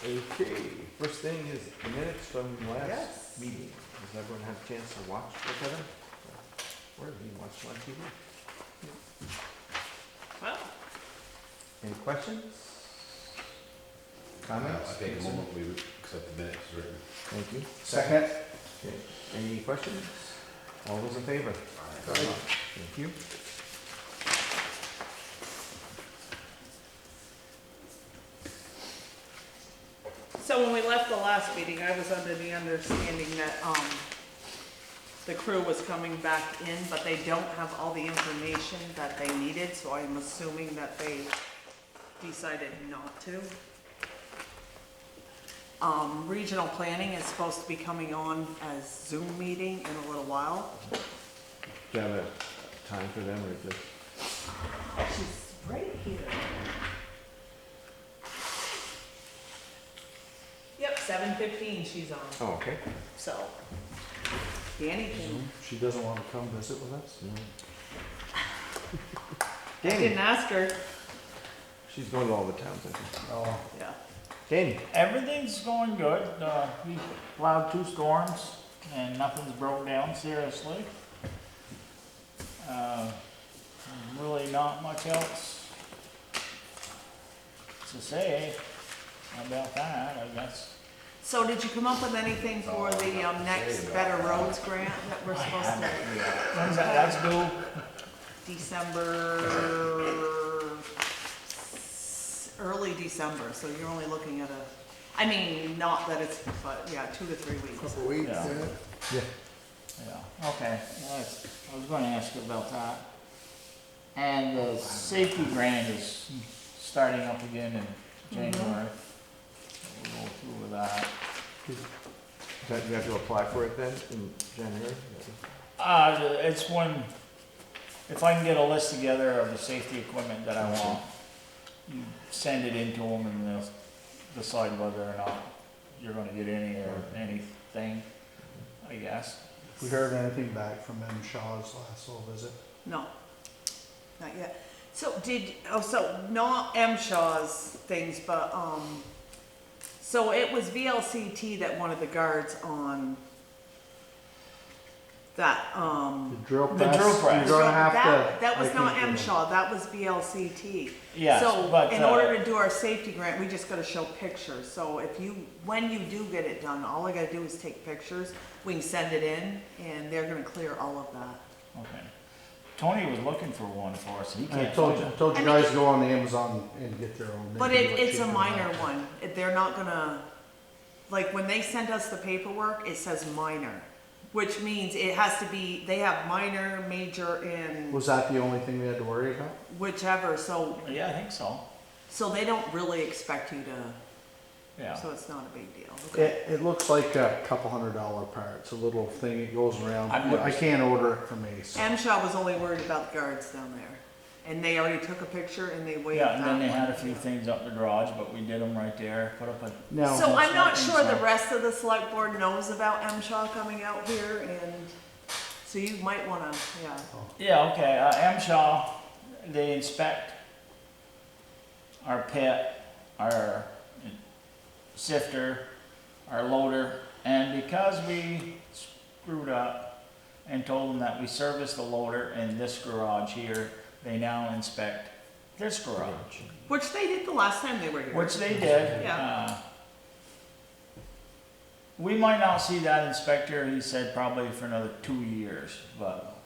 Okay, first thing is the minutes from last Yes. meeting. Does everyone have a chance to watch look at them? Or do you watch on TV? Well, Any questions? Comments? I take a moment, we accept the minutes written. Thank you. Second. Okay, any questions? All those in favor? Thank you. so when we left the last meeting, I was under the understanding that, the crew was coming back in, but they don't have all the information that they needed, so I'm assuming that they decided not to. Regional planning is supposed to be coming on as Zoom meeting in a little while. Do you have a time for them or just? She's right here. Yep, 7:15 she's on, Oh, okay. so Danny can, She doesn't want to come visit with us? I didn't ask her, She's going to all the towns, I think. Oh. yeah. Danny? Everything's going good. We plowed 2 storms and nothing's broke down seriously. Really not much else to say about that, I guess. So did you come up with anything for the next Better Roads grant that we're supposed to, When's that, that's due? December, early December, so you're only looking at I mean, not that it's, but yeah, 2 to 3 weeks. Couple weeks, Yeah. yeah. Yeah, okay. Yes, I was gonna ask you about that. And the safety grant is starting up again in January. We'll go through with that. Do you have to apply for it then in January? It's when, if I can get a list together of the safety equipment that I want, you send it in to them and they'll decide whether or not you're gonna get any or anything, I guess. We heard anything back from M. Shaw's last little visit? No, not yet. So so not M. Shaw's things, but, so it was VLCT that wanted the guards on that, The drill The press? drill press. You're gonna have to. that was I not think, M. Shaw, that was VLCT. Yes, So but, in order to do our safety grant, we just gotta show pictures. So when you do get it done, all I gotta do is take pictures. We can send it in and they're gonna clear all of that. Okay. Tony was looking for one for us, he I can't told find you, it. told you I mean, guys to go on the Amazon and get their own. They But can do it it's a cheaper than minor that. one. They're not gonna, like, when they sent us the paperwork, it says minor, which means it has to be, they have minor, major, and Was that the only thing we had to worry about? whichever, so Yeah, I think so, they don't really expect you to, yeah. so it's not a big deal. Okay. It looks like a couple $100 part. It's a little thing that goes around. I've never I can't order it from Ace. M. Shaw was only worried about the guards down there. And they already took a picture and they waved Yeah, and then that they had a one. few things up the garage, but we did them right there, put up a, Now, So I'm not Nothing, sure the so- rest of the select board knows about M. Shaw coming out here, and so you might wanna, yeah. yeah, okay, M. Shaw, they inspect our pit, our sifter, our loader, and because we screwed up and told them that we serviced the loader in this garage here, they now inspect this garage, Which they did the last time they were here. which they did. Yeah. We might not see that inspector, he said, probably for another 2 years, but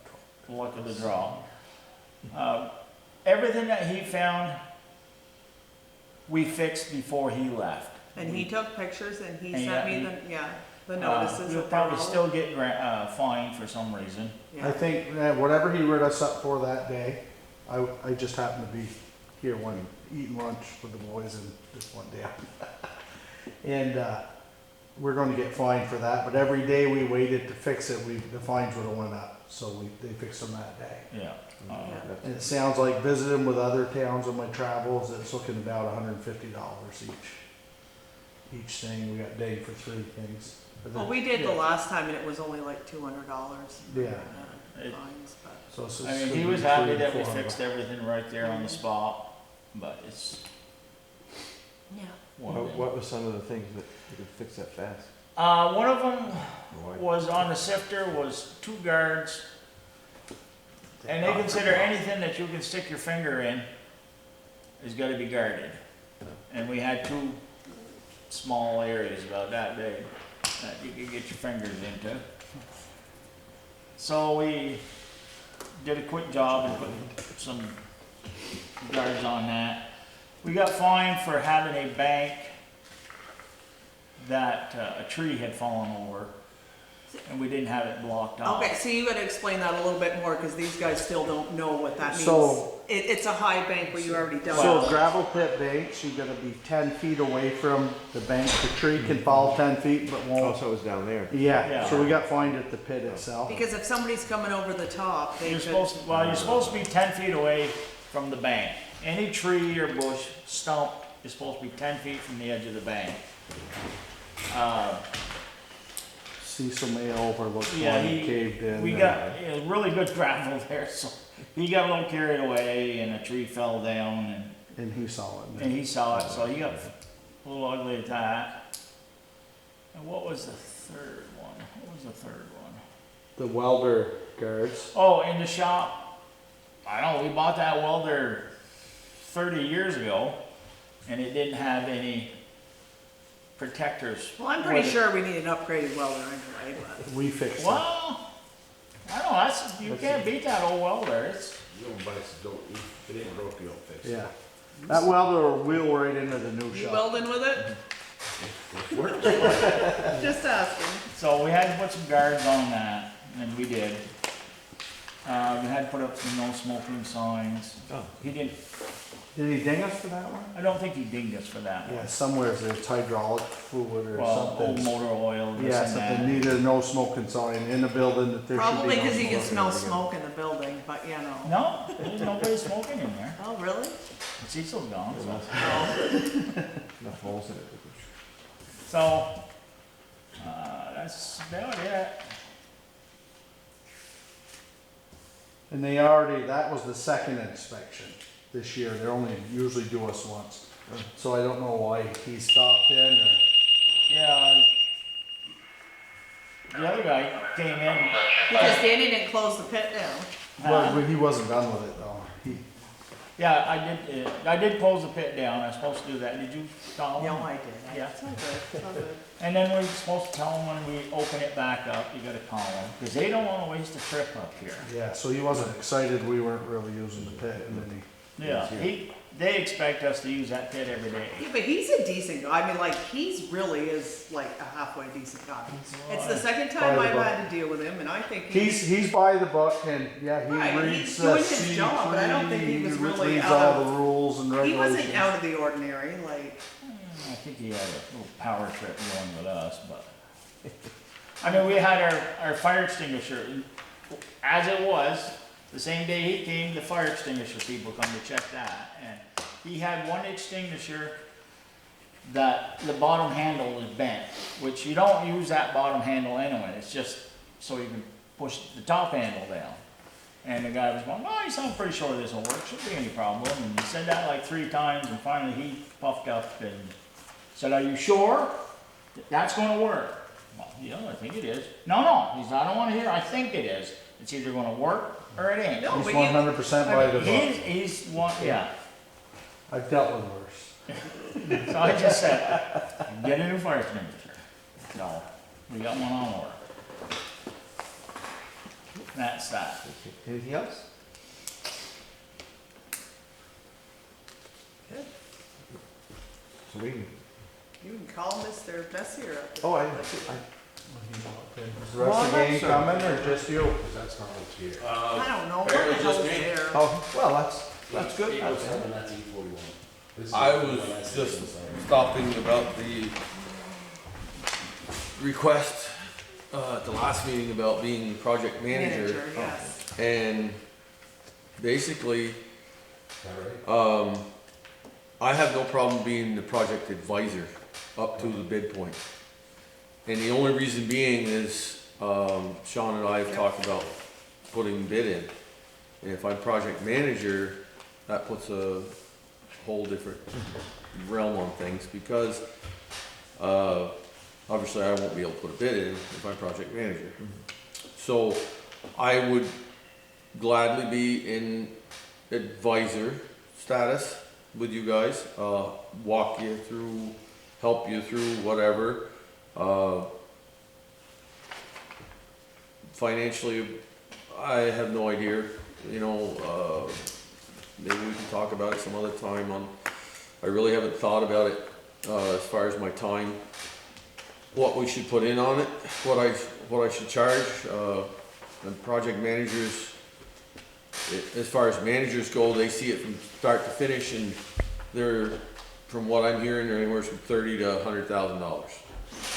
luck of the draw. Everything that he found, we fixed before he left. And he took pictures and he And sent me the notices. We'll of probably all- still get fined for some reason. Yeah. I think that whatever he wrote us up for that day, I just happened to be here one, eating lunch with the boys and just one day. And, we're gonna get fined for that, but every day we waited to fix it, the fines would've went up, so they fixed them that day. Yeah. Yeah. And it sounds like visiting with other towns on my travels, it's looking about $150 each thing. We got dinged for 3 things. Well, we did the last time and it was only like $200. Yeah. It- Fines, but. So it's I mean, gonna he be was happy 300, that we 400. fixed everything right there on the spot, but it's, Yeah. What were some of the things that you could fix that fast? One of them Why? was on the sifter was 2 guards. And they consider anything that you can stick your finger in has gotta be guarded. And we had 2 small areas about that big that you could get your fingers into. So we did a quick job and put some guards on that. We got fined for having a bank that a tree had fallen over, and we didn't have it blocked off. Okay, so you gotta explain that a little bit more, cause these guys still don't know what that means. So- It's a high bank where you already done. So it. gravel pit banks, you gotta be 10 feet away from the bank. The tree can fall 10 feet, but Oh, won't. so it was down there. Yeah, so we got fined at the pit itself. Because if somebody's coming over the top, they You're could. you're supposed to be 10 feet away from the bank. Any tree or bush, stump, is supposed to be 10 feet from the edge of the bank. Cecil may overlook Yeah, one caved in. we got really good gravel there, so he got a little carried away and a tree fell down And he saw it. and he saw it, so he got a little ugly at that. And what was the third one? What was the third one? The welder guards. Oh, in the shop, I don't know, we bought that welder 30 years ago, and it didn't have any protectors. Well, I'm pretty sure we need an upgraded welder anyway, but. We fixed it. Well, I don't know, you can't beat that old welder, it's, You don't buy it, if it ain't broke, you don't fix it. Yeah. That welder will wheel right into the new You shop. welding with it? Just asking. so we had to put some guards on that, and we did. We had to put up some no smoking signs. Oh. He didn't, Did he ding us for that one? I don't think he dinged us for that Yeah, one. somewhere there's hydraulic fluid or Well, old something. motor oil, this Yeah, and that. something needed a no smoking sign in the building that there should be. Probably no because you can smoking. smell smoke in the building, but you know. No, there's nobody smoking in there. Oh, really? Cecil's gone, so. Enough holes in it. So, that's about it. And they already, that was the second inspection this year. They only usually do us once. So I don't know why he stopped in or. Yeah. The other guy came in. Because Danny didn't close the pit down. Well, he wasn't done with it though. Yeah, I did close the pit down. I was supposed to do that. Did you call him? No, I did. Yeah. It's all good, it's all good. And then we're supposed to tell them when we open it back up, you gotta call them, because they don't wanna waste a trip up here. Yeah, so he wasn't excited we weren't really using the pit and then Yeah, they expect us to use that pit every day. Yeah, but he's a decent guy. I mean, like, he's really is like a halfway decent guy. It's the second time By the I've book. had to deal with him, and I think he's by the book and yeah, he Right, reads he's doing his C3, job, but I don't think he was really reads out all of- the rules and he regulations. wasn't out of the ordinary. Like, I think he had a little power trip going with us, but. I mean, we had our fire extinguisher, as it was, the same day he came, the fire extinguisher people come to check that. And he had one extinguisher that the bottom handle was bent, which you don't use that bottom handle anyway, it's just so you can push the top handle down. And the guy was going, well, you sound pretty sure this will work, shouldn't be any problem. And he said that like 3 times, and finally he puffed up and said, are you sure that's gonna work? Well, yeah, I think it is. No, he said, I don't wanna hear, I think it is. It's either gonna work or it ain't. No, He's but 100% by the book. He's one, yeah. I've dealt with worse. So I just said, get a new fire extinguisher. So, we got one on order. That's that. Anything else? Good. So we can, You can call Mr. Messier up. if oh, I, you'd like. Is the rest of the gang coming or just you? Because that's not what's here. I don't know, what Apparently the just hell's me. there? oh, well, that's good. That's E41. This is I the one was that's just inside. stopping about the request at the last meeting about being project manager. Yes. And basically, Is that right? I have no problem being the project advisor up to the bid point. And the only reason being is, Sean and I have talked about putting bid in. And if I'm project manager, that puts a whole different realm on things because, obviously I won't be able to put a bid in if I'm project manager. So I would gladly be in advisor status with you guys, walk you through, help you through whatever. Financially, I have no idea, you know, maybe we can talk about it some other time I really haven't thought about it, as far as my time, what we should put in on it, what I should charge, and project managers, as far as managers go, they see it from start to finish, and they're, from what I'm hearing, they're anywhere from $30,000 to $100,000.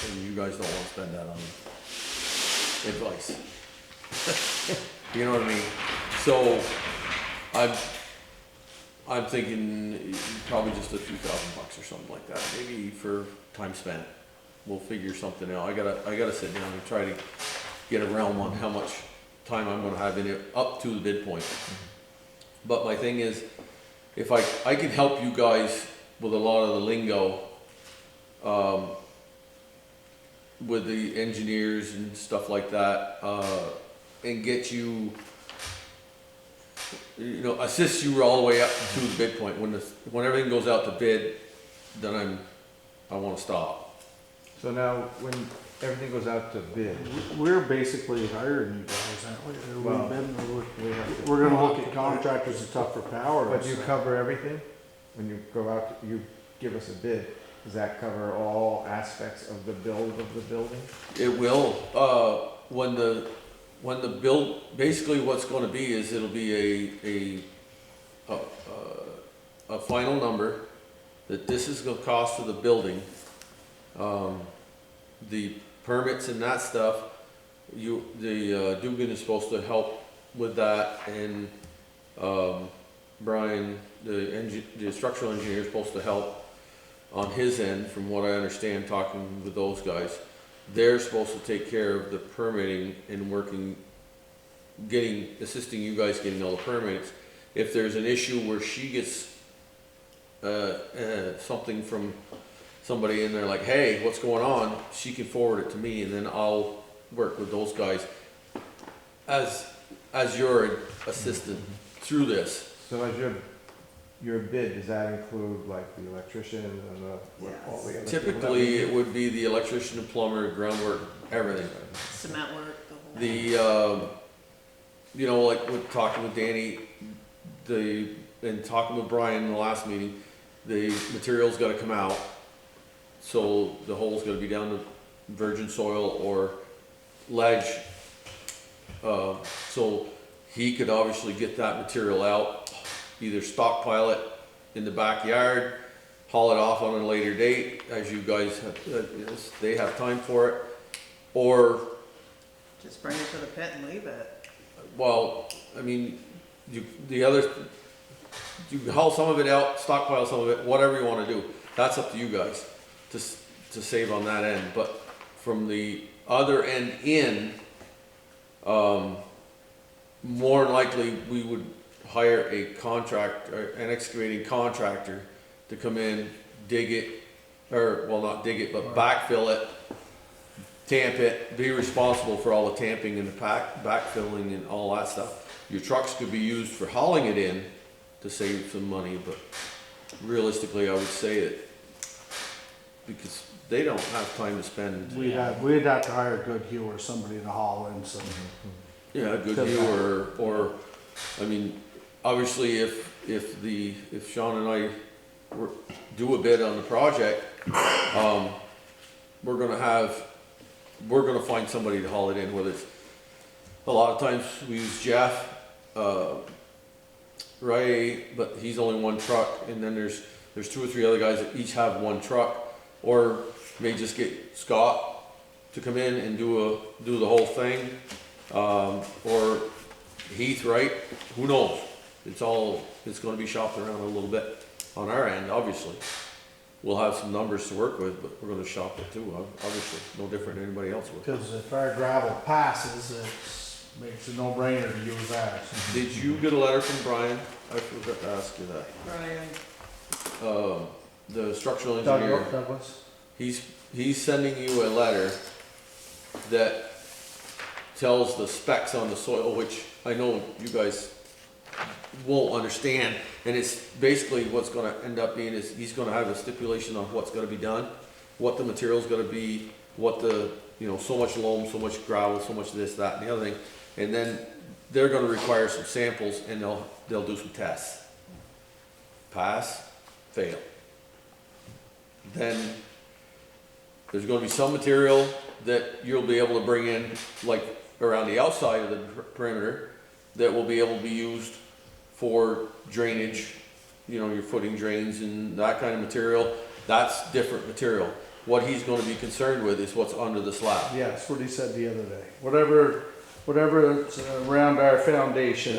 And you guys don't want to spend that on advice. You know what I mean? So I'm thinking probably just a few $1,000 or something like that, maybe for time spent. We'll figure something out. I gotta sit down and try to get a realm on how much time I'm gonna have in it up to the bid point. But my thing is, if I can help you guys with a lot of the lingo, with the engineers and stuff like that, and get you, you know, assist you all the way up to the bid point. When everything goes out to bid, then I want to stop. So now, when everything goes out to bid, We're basically hiring you guys, aren't we? Or Well, we've been, or we have to. we're gonna look at contractors and tough for power. But you cover everything? When you go out, you give us a bid, does that cover all aspects of the build of the building? It will, when the build, basically what's gonna be is it'll be a final number, that this is gonna cost for the building. The permits and that stuff, Dugan is supposed to help with that, and, Brian, the structural engineer is supposed to help on his end, from what I understand, talking with those guys. They're supposed to take care of the permitting and assisting you guys getting all the permits. If there's an issue where she gets, something from somebody in there like, hey, what's going on? She can forward it to me, and then I'll work with those guys as your assistant through this. So as your bid, does that include like the electrician and all the other? Typically, it would be the electrician, the plumber, groundwork, everything. Cement work, the whole. You know, like with talking with Danny, and talking with Brian in the last meeting, the material's gotta come out. So the hole's gotta be down to virgin soil or ledge. So he could obviously get that material out, either stockpile it in the backyard, haul it off on a later date, as you guys have, they have time for it, or, Just bring it to the pit and leave it. well, I mean, you can haul some of it out, stockpile some of it, whatever you wanna do. That's up to you guys to save on that end, but from the other end in, more than likely, we would hire an excavating contractor to come in, dig it, or, well, not dig it, but backfill it, tamp it, be responsible for all the tamping and the backfilling and all that stuff. Your trucks could be used for hauling it in to save some money, but realistically, I would say that, because they don't have time to spend. We'd have to hire a good Hugh or somebody to haul in some. Yeah, a good view, or, I mean, obviously, if Sean and I do a bid on the project, we're gonna find somebody to haul it in, whether it's, a lot of times we use Jeff, Ray, but he's only one truck, and then there's 2 or 3 other guys that each have one truck, or may just get Scott to come in and do the whole thing, or Heath, right? Who knows? It's gonna be shopped around a little bit on our end, obviously. We'll have some numbers to work with, but we're gonna shop it too, obviously, no different than anybody else would. Because if our gravel passes, it makes a no-brainer to use ours. Did you get a letter from Brian? I forgot to ask you that. Brian, the structural engineer, Douglas? he's sending you a letter that tells the specs on the soil, which I know you guys won't understand. And it's basically what's gonna end up being is he's gonna have a stipulation on what's gonna be done, what the material's gonna be, what the, you know, so much loam, so much gravel, so much this, that, and the other thing. And then they're gonna require some samples and they'll do some tests. Pass, fail. Then there's gonna be some material that you'll be able to bring in, like around the outside of the perimeter, that will be able to be used for drainage, you know, your footing drains and that kind of material. That's different material. What he's gonna be concerned with is what's under the slab. Yeah, that's what he said the other day. Whatever is around our foundation,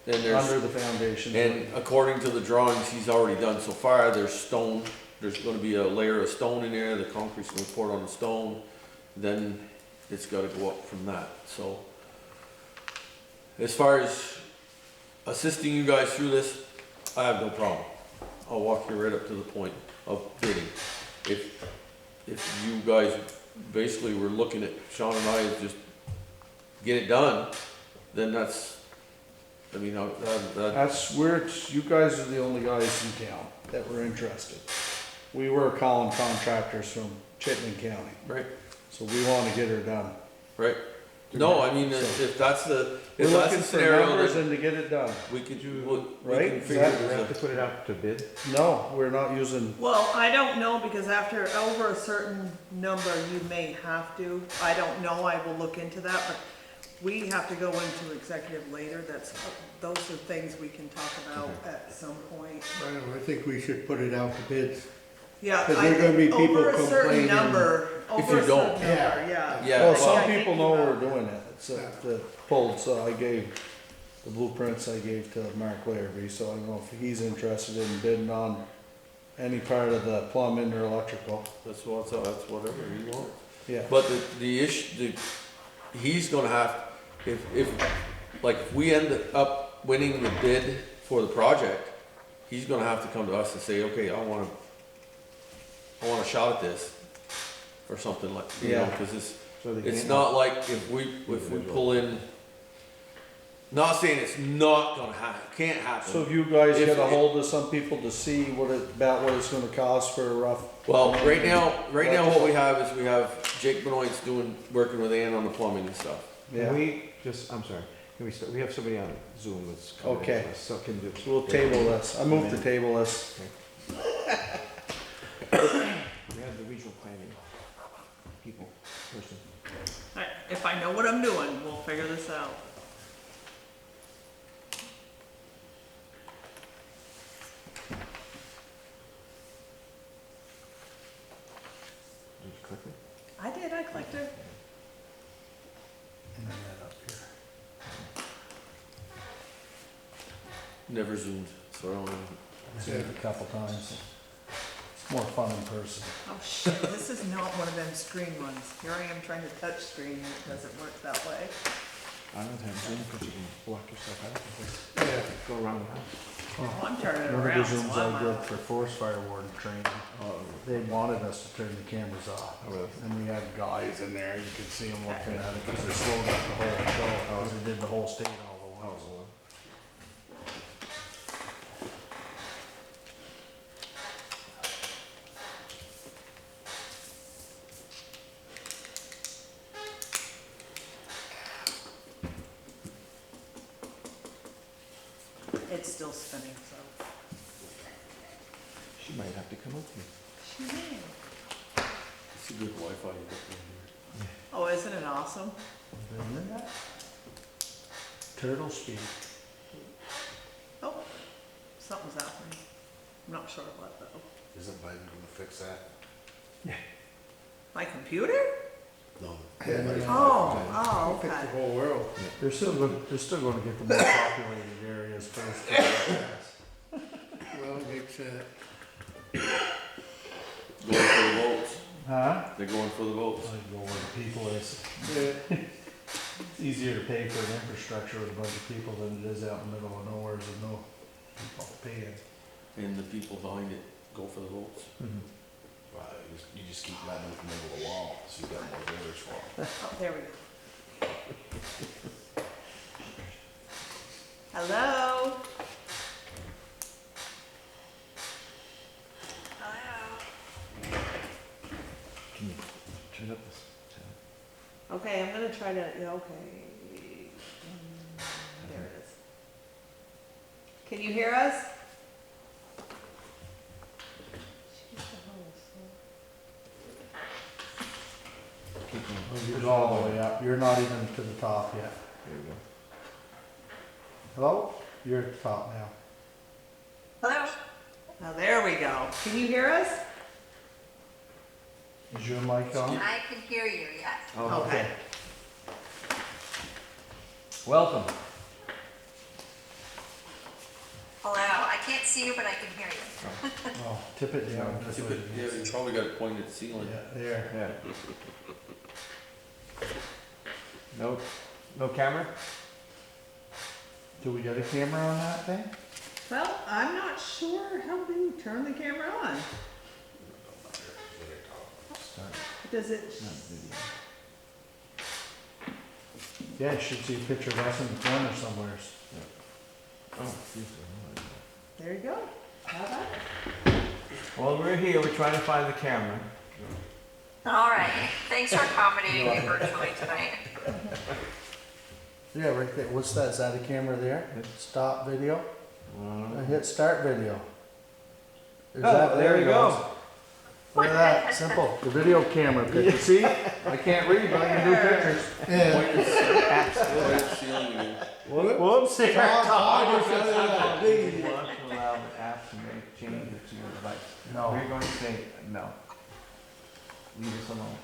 And there's, under the foundation. and according to the drawings he's already done so far, there's stone, there's gonna be a layer of stone in there, the concrete's gonna pour on the stone, then it's gotta go up from that, so. As far as assisting you guys through this, I have no problem. I'll walk you right up to the point of bidding. If you guys basically were looking at Sean and I as just get it done, then that's, I mean, That's where it's, you guys are the only guys in town that were interested. We were calling contractors from Chittenden County, right, so we wanna get her done. right. No, I mean, if that's the, We're if that's looking the for scenario, numbers then and to get it done. we could, Right? we can figure Exactly. Do we have it to put it out to bid? No, we're not using, Well, I don't know, because after, over a certain number, you may have to. I don't know, I will look into that, but we have to go into executive later. Those are things we can talk about at some point. I think we should put it out to bids. Yeah, 'Cause I there are gonna be think people over a certain complaining. number, If over you a don't. certain number, yeah. Yeah. well, well, some I think people know about- we're doing it. It's the pulled, so I gave, the blueprints I gave to Mark Larrabee, so I don't know if he's interested in bidding on any part of the plumbing or electrical. That's whatever you want. Yeah. But the issue, he's gonna have, if, like, if we end up winning the bid for the project, he's gonna have to come to us and say, okay, I want a shot at this, or something like, you know, Yeah. cause So they it's can't- not like if we pull in, not saying it's not gonna happen, can't happen. So if you guys If get a it- hold of some people to see about what it's gonna cost for a rough. Well, right now what we have is we have Jake Benoit's working with Ann on the plumbing and stuff. Yeah, Can we just, I'm sorry, can we start, we have somebody on Zoom that's coming in Okay. with us, so can you? so we'll table this. I move to table this. We have the regional planning people, person. Alright, if I know what I'm doing, we'll figure this out. Did you click it? I did, I clicked it. And then that up here. Never zoomed, so I don't know. I've seen it a couple times. It's more fun in person. Oh shit, this is not one of them screen ones. Here I am trying to touch screen and it doesn't work that way. I don't have Zoom because you can block yourself out. Yeah. Go around the house. Oh, I'm turning it One of the around, so Zooms I'm I did out. for forest fire warden training, they wanted us to turn the cameras off. Oh, really? And we had guys in there, you could see them looking at it, because they slowed up the whole show, because they did the whole state all at once. It's still spinning, so. She might have to come up here. She may. It's a good Wi-Fi you got in Oh, isn't it awesome? Isn't it? Turtle speed. Oh, something's happening. I'm not sure what though. Isn't Biden gonna fix that? My computer? No. Oh, Fix the okay. whole world. They're still gonna get the more populated areas first. Well, makes there. Going for the votes. Huh? They're going for the votes. I go where the people is. yeah. It's easier to pay for an infrastructure with a bunch of people than it is out in the middle of nowhere with no people paying. And the people behind it go for the votes. Well, you just keep letting them come over the wall, so you got more voters for them. Oh, there we go. Hello? Can you turn up this? Okay, I'm gonna try to, yeah, okay. There it is. Can you hear us? Keep going. Oh, you're all the way up. You're not even to the top yet. There we go. Hello? You're at the top now. Hello? Now, there we go. Can you hear us? Is your mic on? I can hear you, yes. Oh, Okay. welcome. Hello, I can't see you, but I can hear you. Oh, tip it down. That's Tip what it, it yeah, is. you probably got it pointed at the ceiling. Yeah, there. Yeah. No camera? Do we got a camera on that thing? Well, I'm not sure how do you turn the camera on? Start, Does it? not video. Yeah, you should see a picture of us in the corner somewhere. Oh, geez, There you go. How about it? well, we're here, we're trying to find the camera. All right, thanks for accommodating me virtually tonight. Yeah, right there. What's that? Is that a camera there? Stop video? I Uh, hit start video. Is Oh, there you it goes. go. Look at that, simple. The video camera picture. See? I can't read, but I can do pictures. Point at the ceiling again. Whoops. You want to allow the app to make changes to your device. No. We're going to say no. Leave us alone.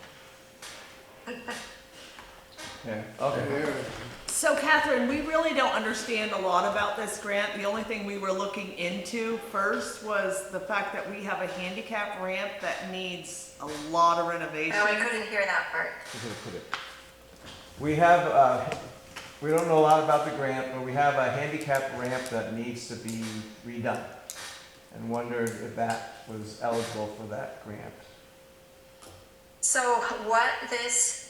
Yeah, okay. There, So Catherine, we really don't understand a lot about this grant. The only thing we were looking into first was the fact that we have a handicap ramp that needs a lot of renovation. No, I couldn't hear that part. We're gonna put it. We have, we don't know a lot about the grant, but we have a handicap ramp that needs to be redone. And wondered if that was eligible for that grant. So what this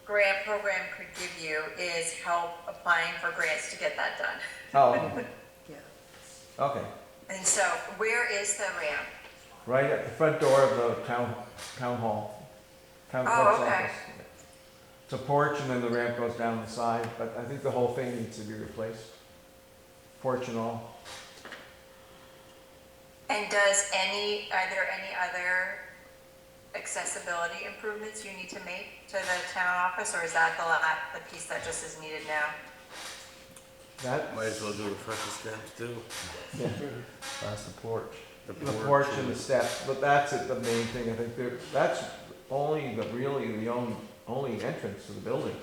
grant program could give you is help applying for grants to get that done. Oh, okay. Yeah. Okay. And so where is the ramp? Right at the front door of the town hall. Town clerk's okay. office. It's a porch and then the ramp goes down the side, but I think the whole thing needs to be replaced. Porch and all. And are there any other accessibility improvements you need to make to the town office, or is that the piece that just is needed now? That, Might as well do the freshest steps too. yeah, That's the porch. the porch and the steps, but that's it, the main thing, I think that's only only entrance to the building.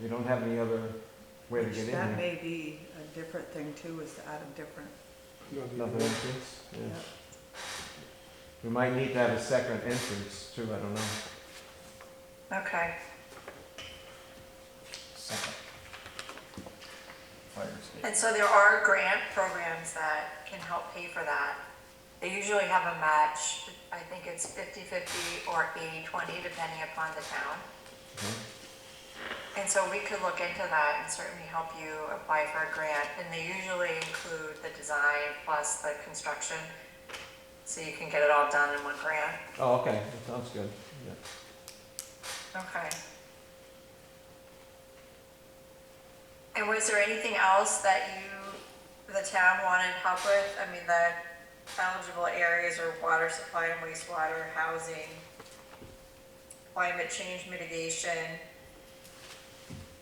You don't have any other way to get in That here. may be a different thing too, is to add a different, Another entrance, yeah. yeah. We might need to have a second entrance too, I don't know. Okay. Second. Fire escape. And so there are grant programs that can help pay for that. They usually have a match, I think it's 50-50 or 80-20, depending upon the town. Okay. And so we could look into that and certainly help you apply for a grant. And they usually include the design plus the construction, so you can get it all done in one grant. Oh, okay, that sounds good, yeah. Okay. And was there anything else that the town wanted help with? I mean, the eligible areas are water supply and wastewater, housing, climate change mitigation,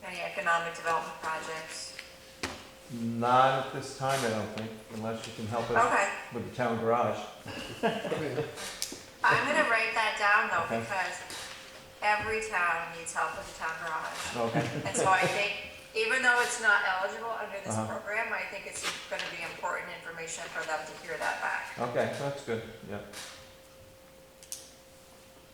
any economic development projects. Not at this time, I don't think, unless you can help us Okay, with the town garage. I'm gonna write that down though, Okay. because every town needs help with the town garage. Okay, And so I think, even though it's not eligible under this Uh-huh. program, I think it's gonna be important information for them to hear that back. okay, that's good, yeah.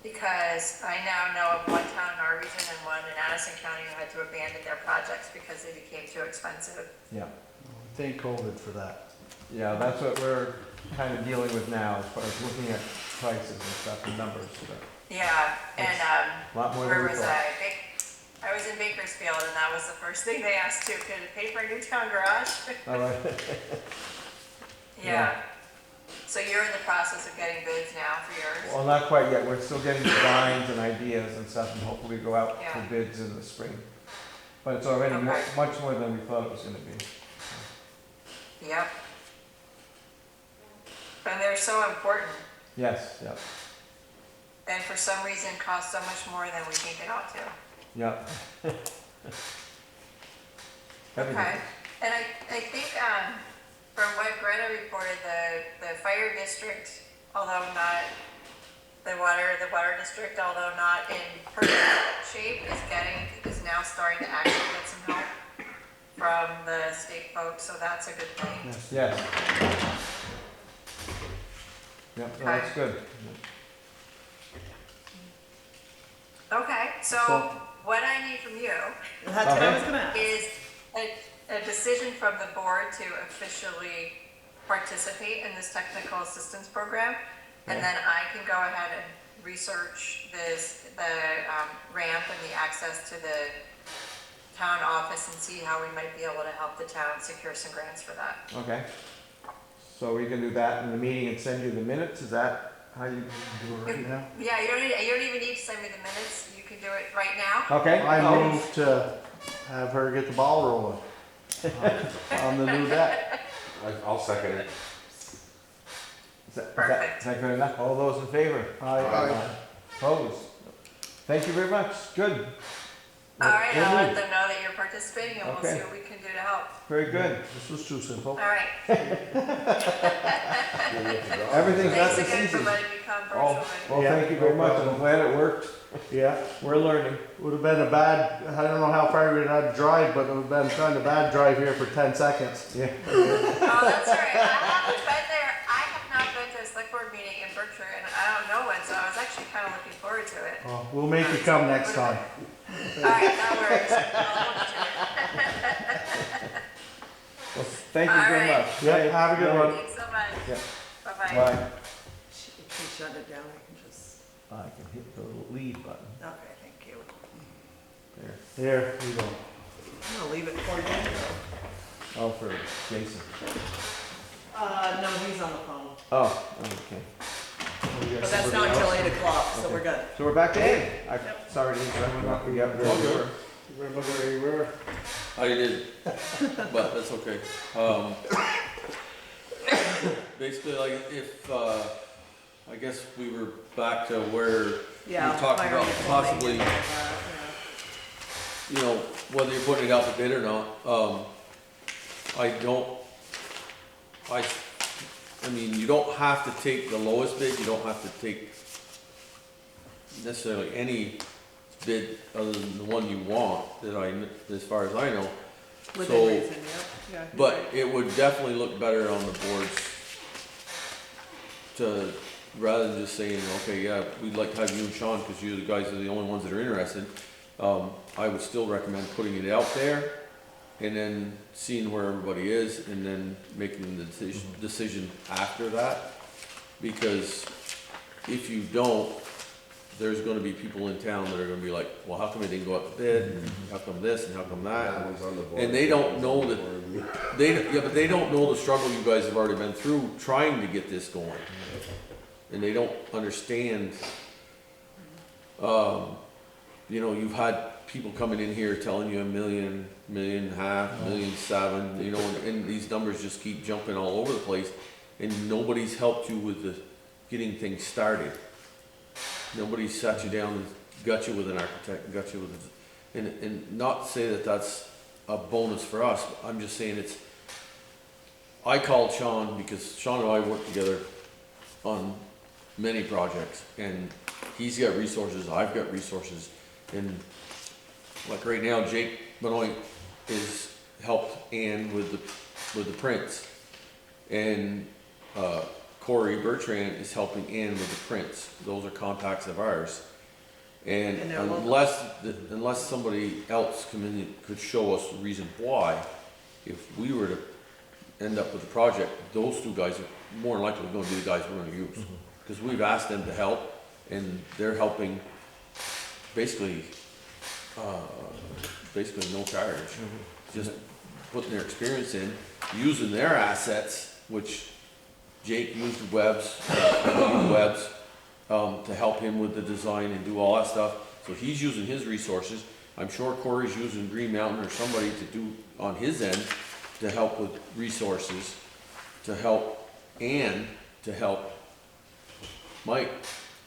Because I now know of one town in our region and one in Addison County who had to abandon their projects because they became too expensive. Yeah, Thank COVID for that. yeah, that's what we're kind of dealing with now as far as looking at prices and stuff and numbers, but Yeah, and, a lot more than where we was thought. I? I was in Bakersfield, and that was the first thing they asked too, could it pay for a new town garage? All right. Yeah. So you're in the process of getting bids now for yours? Well, not quite yet. We're still getting designs and ideas and stuff, and hopefully go out for Yeah. bids in the spring. But it's already Okay. much more than we thought it was gonna be. Yep. And they're so important, Yes, yep, and for some reason cost so much more than we think it ought to. yep. Everything. Okay, and I think, from what Greta reported, the fire district, although not, the water district, although not in perfect shape, is now starting to actually get some help from the state folks, so that's a good thing. Yes. Yep, no, that's good. Okay, so So- what I need from you That's what I was gonna ask. is a decision from the board to officially participate in this technical assistance program. And then I can go ahead and research the ramp and the access to the town office and see how we might be able to help the town secure some grants for that. Okay. So we can do that in the meeting and send you the minutes, is that how you Do it right now. Yeah, you don't even need to send me the minutes, you can do it right now. Okay? I Oh, move to have her get the ball rolling on the new deck. I'll second it. Perfect. Is that good enough? All those in favor? Aye. Opposed? Thank you very much, good. All right, I'll We'll let move. them know that you're participating and we'll Okay. see what we can do to help. Very good. This was too simple. All right, Everything's not thanks this again for easy. letting me come Oh, virtually. well, Yeah, thank you very no much, problem. I'm glad it worked. Yeah, We're learning. would have been a bad, I don't know how far we'd had to drive, but it would have been kind of bad drive here for 10 seconds. Yeah. Oh, that's all right. I haven't been there. I have not been to a select board meeting in Berkshire, and I don't know when, so I was actually kind of looking forward to it. Oh, we'll make you come next time. All right, that works. I'll look to it. Well, thank you very All right. much. Yeah, have a good one. Thanks so much. Yeah. Bye-bye. Bye. If you shut it down, I can just, I can hit the leave button okay, thank you. there. Here, you go. I'm gonna leave it for you. Oh, for Jason. No, he's on the phone, Oh, okay. but that's not until 8 o'clock, so we're good. So we're back to Ed. I'm Yep. sorry to interrupt. We got All good. Remember where you were? I did, but that's okay. Basically, like, if, I guess we were back to where Yeah. we talked fire about and possibly, plumbing, you know, whether you're putting it out to bid or not, I mean, you don't have to take the lowest bid, you don't have to take necessarily any bid other than the one you want, as far as I know. Within So- reason, yep, yeah. you're But right. it would definitely look better on the boards to, rather than just saying, okay, yeah, we'd like to have you and Sean, because you the guys are the only ones that are interested. I would still recommend putting it out there and then seeing where everybody is and then making the decision after that. Because if you don't, there's gonna be people in town that are gonna be like, well, how come it didn't go up to bid, and how come this, and how come that? That one's on the board. And they don't know that, but they don't know the struggle you guys have already been through trying to get this going. And they don't understand, you know, you've had people coming in here telling you $1 million, $1.5 million, $1.7 million, you know, and these numbers just keep jumping all over the place. And nobody's helped you with the, getting things started. Nobody's sat you down and got you with an architect, got you with, and not to say that that's a bonus for us, but I'm just saying it's, I called Sean because Sean and I work together on many projects, and he's got resources, I've got resources, and like right now, Jake Benoit is helped Ann with the prints, and Corey Bertrand is helping Ann with the prints. Those are contacts of ours. And And they're local. unless somebody else could show us the reason why, if we were to end up with a project, those two guys are more than likely gonna be the guys we're gonna use. Cause we've asked them to help, and they're helping basically, no charge. Just putting their experience in, using their assets, which Jake used Webb's, to help him with the design and do all that stuff. So he's using his resources. I'm sure Corey's using Green Mountain or somebody to do on his end to help with resources, to help Mike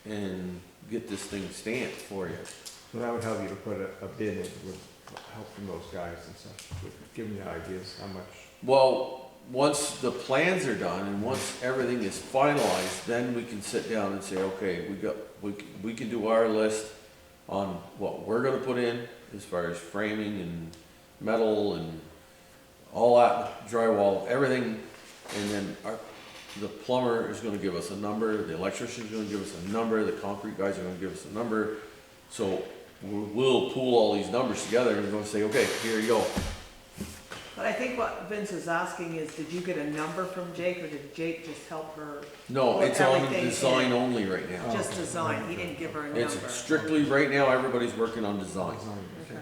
and get this thing stamped for you. So that would help you to put a bid in with help from those guys and stuff, give me the ideas, how much. Well, once the plans are done and once everything is finalized, then we can sit down and say, okay, we can do our list on what we're gonna put in as far as framing and metal and all that, drywall, everything. And then the plumber is gonna give us a number, the electrician's gonna give us a number, the concrete guys are gonna give us a number. So we'll pool all these numbers together and we're gonna say, okay, here you go. But I think what Vince is asking is, did you get a number from Jake, or did Jake just help her? No, put it's on everything design in? only right now. Just design, he didn't give her a number. It's strictly, right now, everybody's working on design. Okay.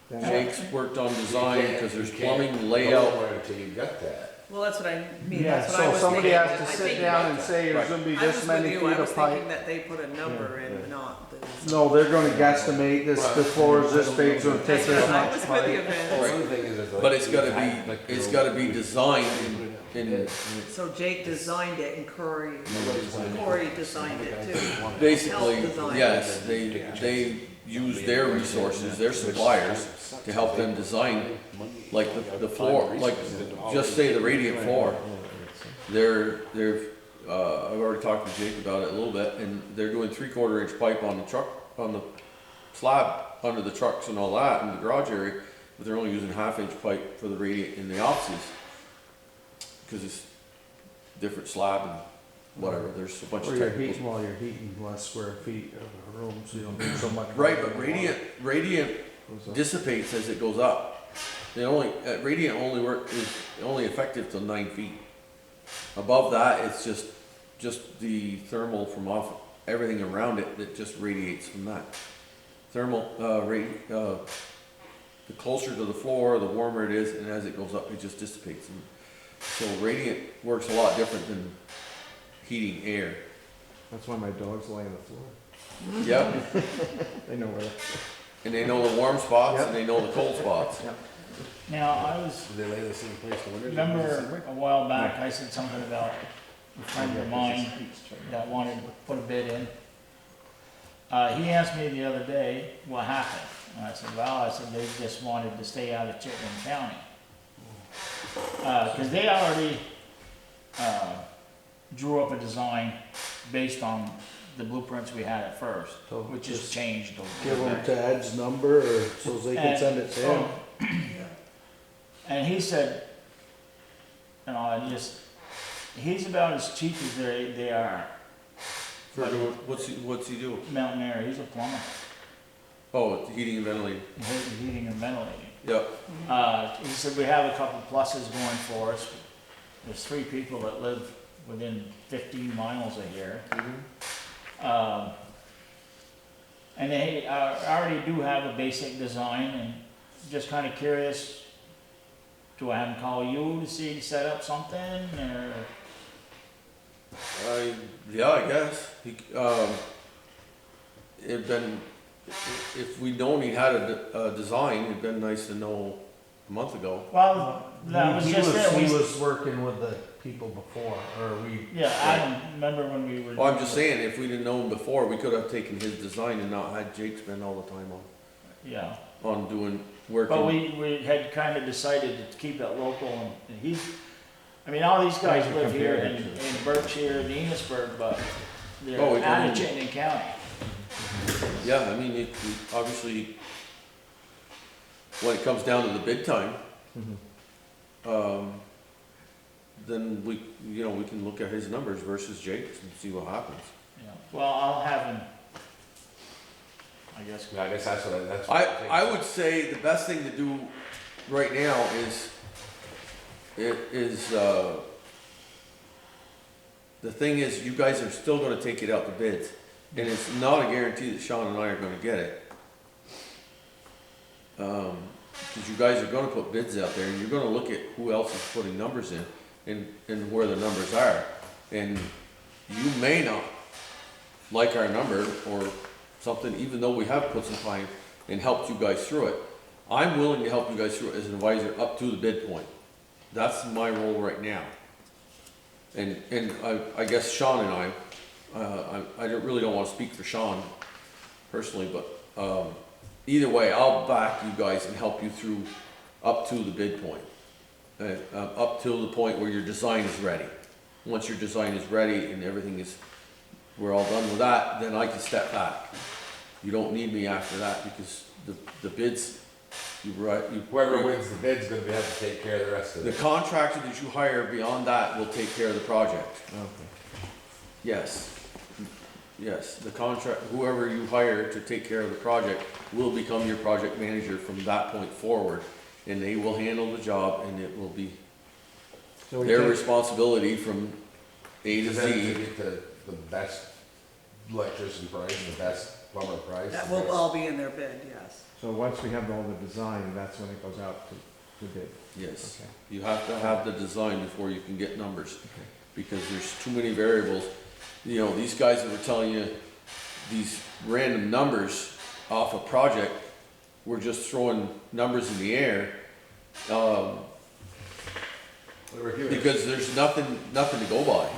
Then- Jake's worked on design, cause there's You can't plumbing, go layout. nowhere Until you got that. Well, that's what I mean, Yeah, that's what I so was somebody thinking. has to I sit think- down and say there's gonna be I was this with many you. feet I was of thinking pipe. that they put a number Yeah, in, yeah. not the. No, they're gonna guesstimate this, the floor is this big, so it takes this I much was with you, pipe. Vince. Well, the other thing is like. But it's gotta be designed in So Jake designed it and Corey designed it too. basically, Help design. yes, they use their resources, their suppliers to help them design, like the floor, like, just say the radiant floor. I've already talked to Jake about it a little bit, and they're doing 3/4 inch pipe on the truck, on the slab, under the trucks and all that, in the garage area, but they're only using 1/2 inch pipe for the radiant in the offices. Cause it's different slab and whatever, there's a bunch Or of you're technical. heating, well, you're heating less square feet of a room, so you don't need so much. Right, but radiant dissipates as it goes up. Radiant is only effective till 9 feet. Above that, it's just the thermal from off everything around it that just radiates from that. Thermal, the closer to the floor, the warmer it is, and as it goes up, it just dissipates. And so radiant works a lot different than heating air. That's why my dogs lay on the floor, Yep, they know where. and they know the warm spots Yep. and they know the cold spots. Now, I was, Do they lay the same place in the winter? remember a while back, I said something about a friend of mine that wanted to put a bid in. He asked me the other day what happened, and I said, they just wanted to stay out of Chittenden County. Cause they already, drew up a design based on the blueprints we had at first, So which has just changed a Give little them bit. Ted's number, or so they can And- send it to him. And he said, he's about as cheap as they are. What's he do? Mountain Air, he's a plumber, Oh, it's heating and ventilating. heating and ventilating. Yep. He said, we have a couple pluses going for us. There's 3 people that live within 15 miles of here. And they already do have a basic design, and just kind of curious, do I have them call you to see, set up something, or? Yeah, I guess. If we'd known he had a design, it'd been nice to know a month ago. Well, that was He just it. He We- was working with the people before, or we, Yeah, I don't remember when we were. Well, I'm just saying, if we'd have known before, we could have taken his design and not had Jake spend all the time Yeah, on doing work. but we had kind of decided to keep it local, and all these guys Right, live here compare in it to- in Berkshire, Deansburg, but they're Oh, we out can- of Chittenden County. Yeah, I mean, obviously, when it comes down to the bid time, then we can look at his numbers versus Jake's and see what happens. Yeah. Well, I'll have him, I guess. Yeah, I guess that's what I think. I would say the best thing to do right now is it is, the thing is, you guys are still gonna take it out to bids, and it's not a guarantee that Sean and I are gonna get it. Cause you guys are gonna put bids out there, and you're gonna look at who else is putting numbers in, and where the numbers are. And you may not like our number or something, even though we have put some time and helped you guys through it. I'm willing to help you guys through it as an advisor up to the bid point. That's my role right now. And I guess Sean and I really don't wanna speak for Sean personally, but, either way, I'll back you guys and help you through up to the bid point. Up till the point where your design is ready. Once your design is ready and everything is, we're all done with that, then I can step back. You don't need me after that, because the bids, Whoever wins the bid's gonna have to take care of the rest of the it. contractor that you hire beyond that will take care of the project. Okay. Yes. Yes, the contract, whoever you hire to take care of the project will become your project manager from that point forward. And they will handle the job, and it will be So we their take- responsibility from A to Does that Z. get the best electrician price and the best plumber price? That the will best- all be in their bid, yes. So once we have all the design, that's when it goes out to bid. Yes, Okay. you have to have the design before you can get numbers, because there's too many variables. You know, these guys that were telling you these random numbers off a project, we're just throwing numbers in the air, They were giving us- because there's nothing to go by.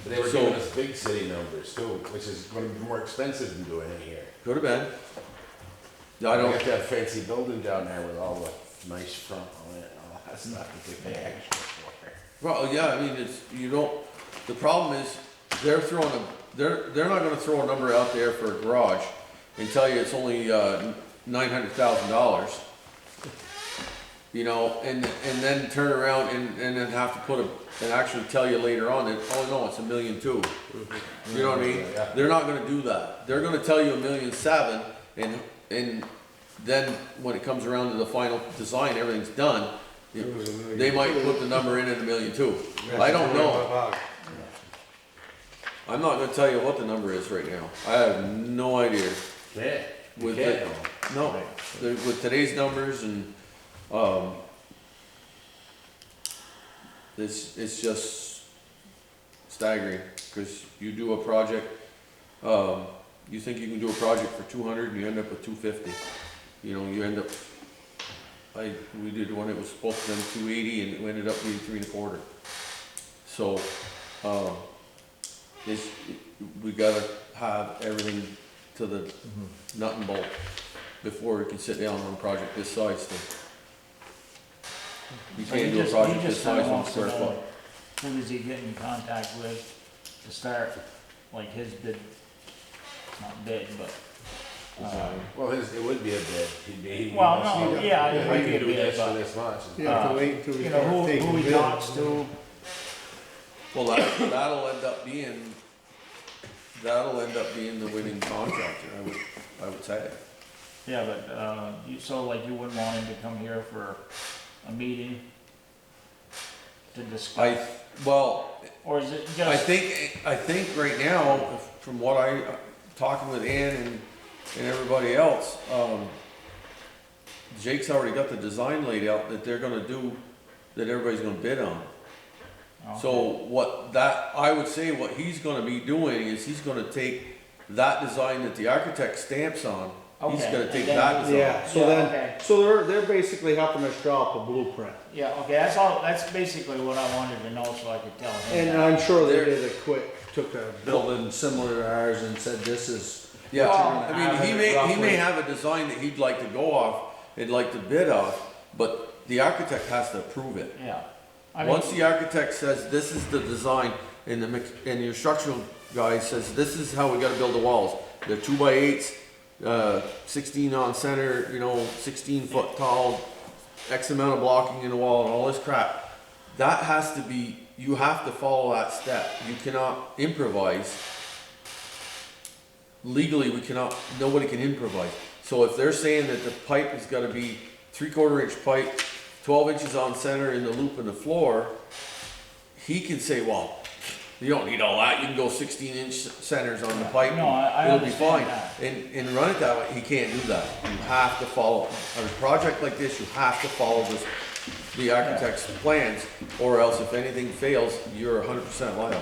They were So- giving us big city numbers too, which is gonna be more expensive than doing it here. Could have been. I I don't, got that fancy building down there with all the nice front on it and all that stuff that they pay extra for. well, yeah, I mean, it's, you don't, the problem is, they're not gonna throw a number out there for a garage and tell you it's only, $900,000. You know, and then turn around and then have to and actually tell you later on that, oh no, it's $1.2 million. You know what I mean? Yeah. They're not gonna do that. They're gonna tell you $1.7 million, and then when it comes around to the final design, everything's done, they might put the number in at $1.2 million. I don't know. I'm not gonna tell you what the number is right now. I have no idea. Yeah. You With can't the- know. No, with today's numbers and, it's just staggering, cause you do a project, you think you can do a project for 200 and you end up with 250. You know, you end up, we did one that was supposed to be 280 and it ended up being 3 1/4. So, we gotta have everything to the nut and bolt before we can sit down on a project this size. You So can't do a he project just this kinda size on wants to square know foot. who does he get in contact with to start, like his bid, not bid, but, Well, it would be a bid. He Well, wants no, you- yeah, it I would can be a do bid, this for but- this much. You have to wait until we you know, start taking who he bids. talks to. Well, that'll end up being the winning contractor, I would say. Yeah, but, so like you wouldn't want him to come here for a meeting to discuss, Well, or is it I just, think right now, from what talking with Ann and everybody else, Jake's already got the design laid out that they're gonna do, that everybody's gonna bid on. So I would say what he's gonna be doing is he's gonna take that design that the architect stamps on, he's Okay, gonna take and then- that design. Yeah, so Yeah, then, okay. so they're basically helping us draw up a blueprint. yeah, okay, that's basically what I wanted to know, so I could tell him. And that. I'm sure they They're- did a quick, took a building similar to ours and said, this is. Yeah, what you're I gonna mean, have he in it may roughly. have a design that he'd like to go off, he'd like to bid off, but the architect has to approve it. Yeah. I mean, Once the architect says, this is the design, and your structural guy says, this is how we gotta build the walls. They're 2x8s, 16 on center, 16 foot tall, X amount of blocking in the wall and all this crap. That has to be, you have to follow that step. You cannot improvise. Legally, nobody can improvise. So if they're saying that the pipe is gotta be 3/4 inch pipe, 12 inches on center in the loop in the floor, he can say, well, you don't need all that, you can go 16-inch centers on the pipe, No, I and it'll be fine. understand that. And run it that way, he can't do that. You have to follow, on a project like this, you have to follow the architect's plans, or else if anything fails, you're 100% liable.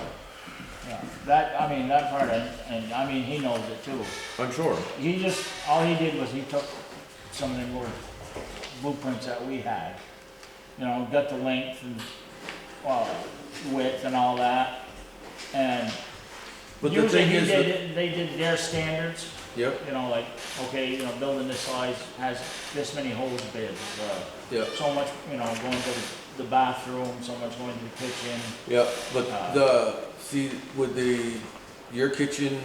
Yeah, that, I mean, that part, and I mean, he knows it too. I'm sure. He just, all he did was he took some of the little blueprints that we had, you know, got the length and, width and all that, and But the usually thing he is, did that- it, they did their standards, yep, you know, like, okay, you know, building this size has this many hose beds, yep. so much, you know, going to the bathroom, so much going to the kitchen. Yeah, but see, with your kitchen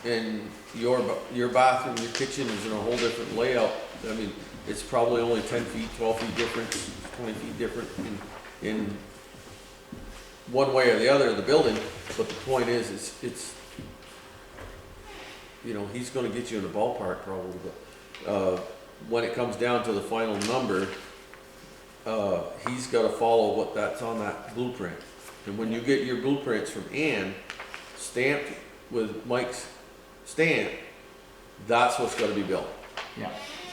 and your bathroom, your kitchen is in a whole different layout. I mean, it's probably only 10 feet, 12 feet different, 20 feet different in one way or the other of the building. But the point is, it's, you know, he's gonna get you in the ballpark probably, but, when it comes down to the final number, he's gotta follow what that's on that blueprint. And when you get your blueprints from Ann, stamped with Mike's stamp, that's what's gotta be built. Yeah.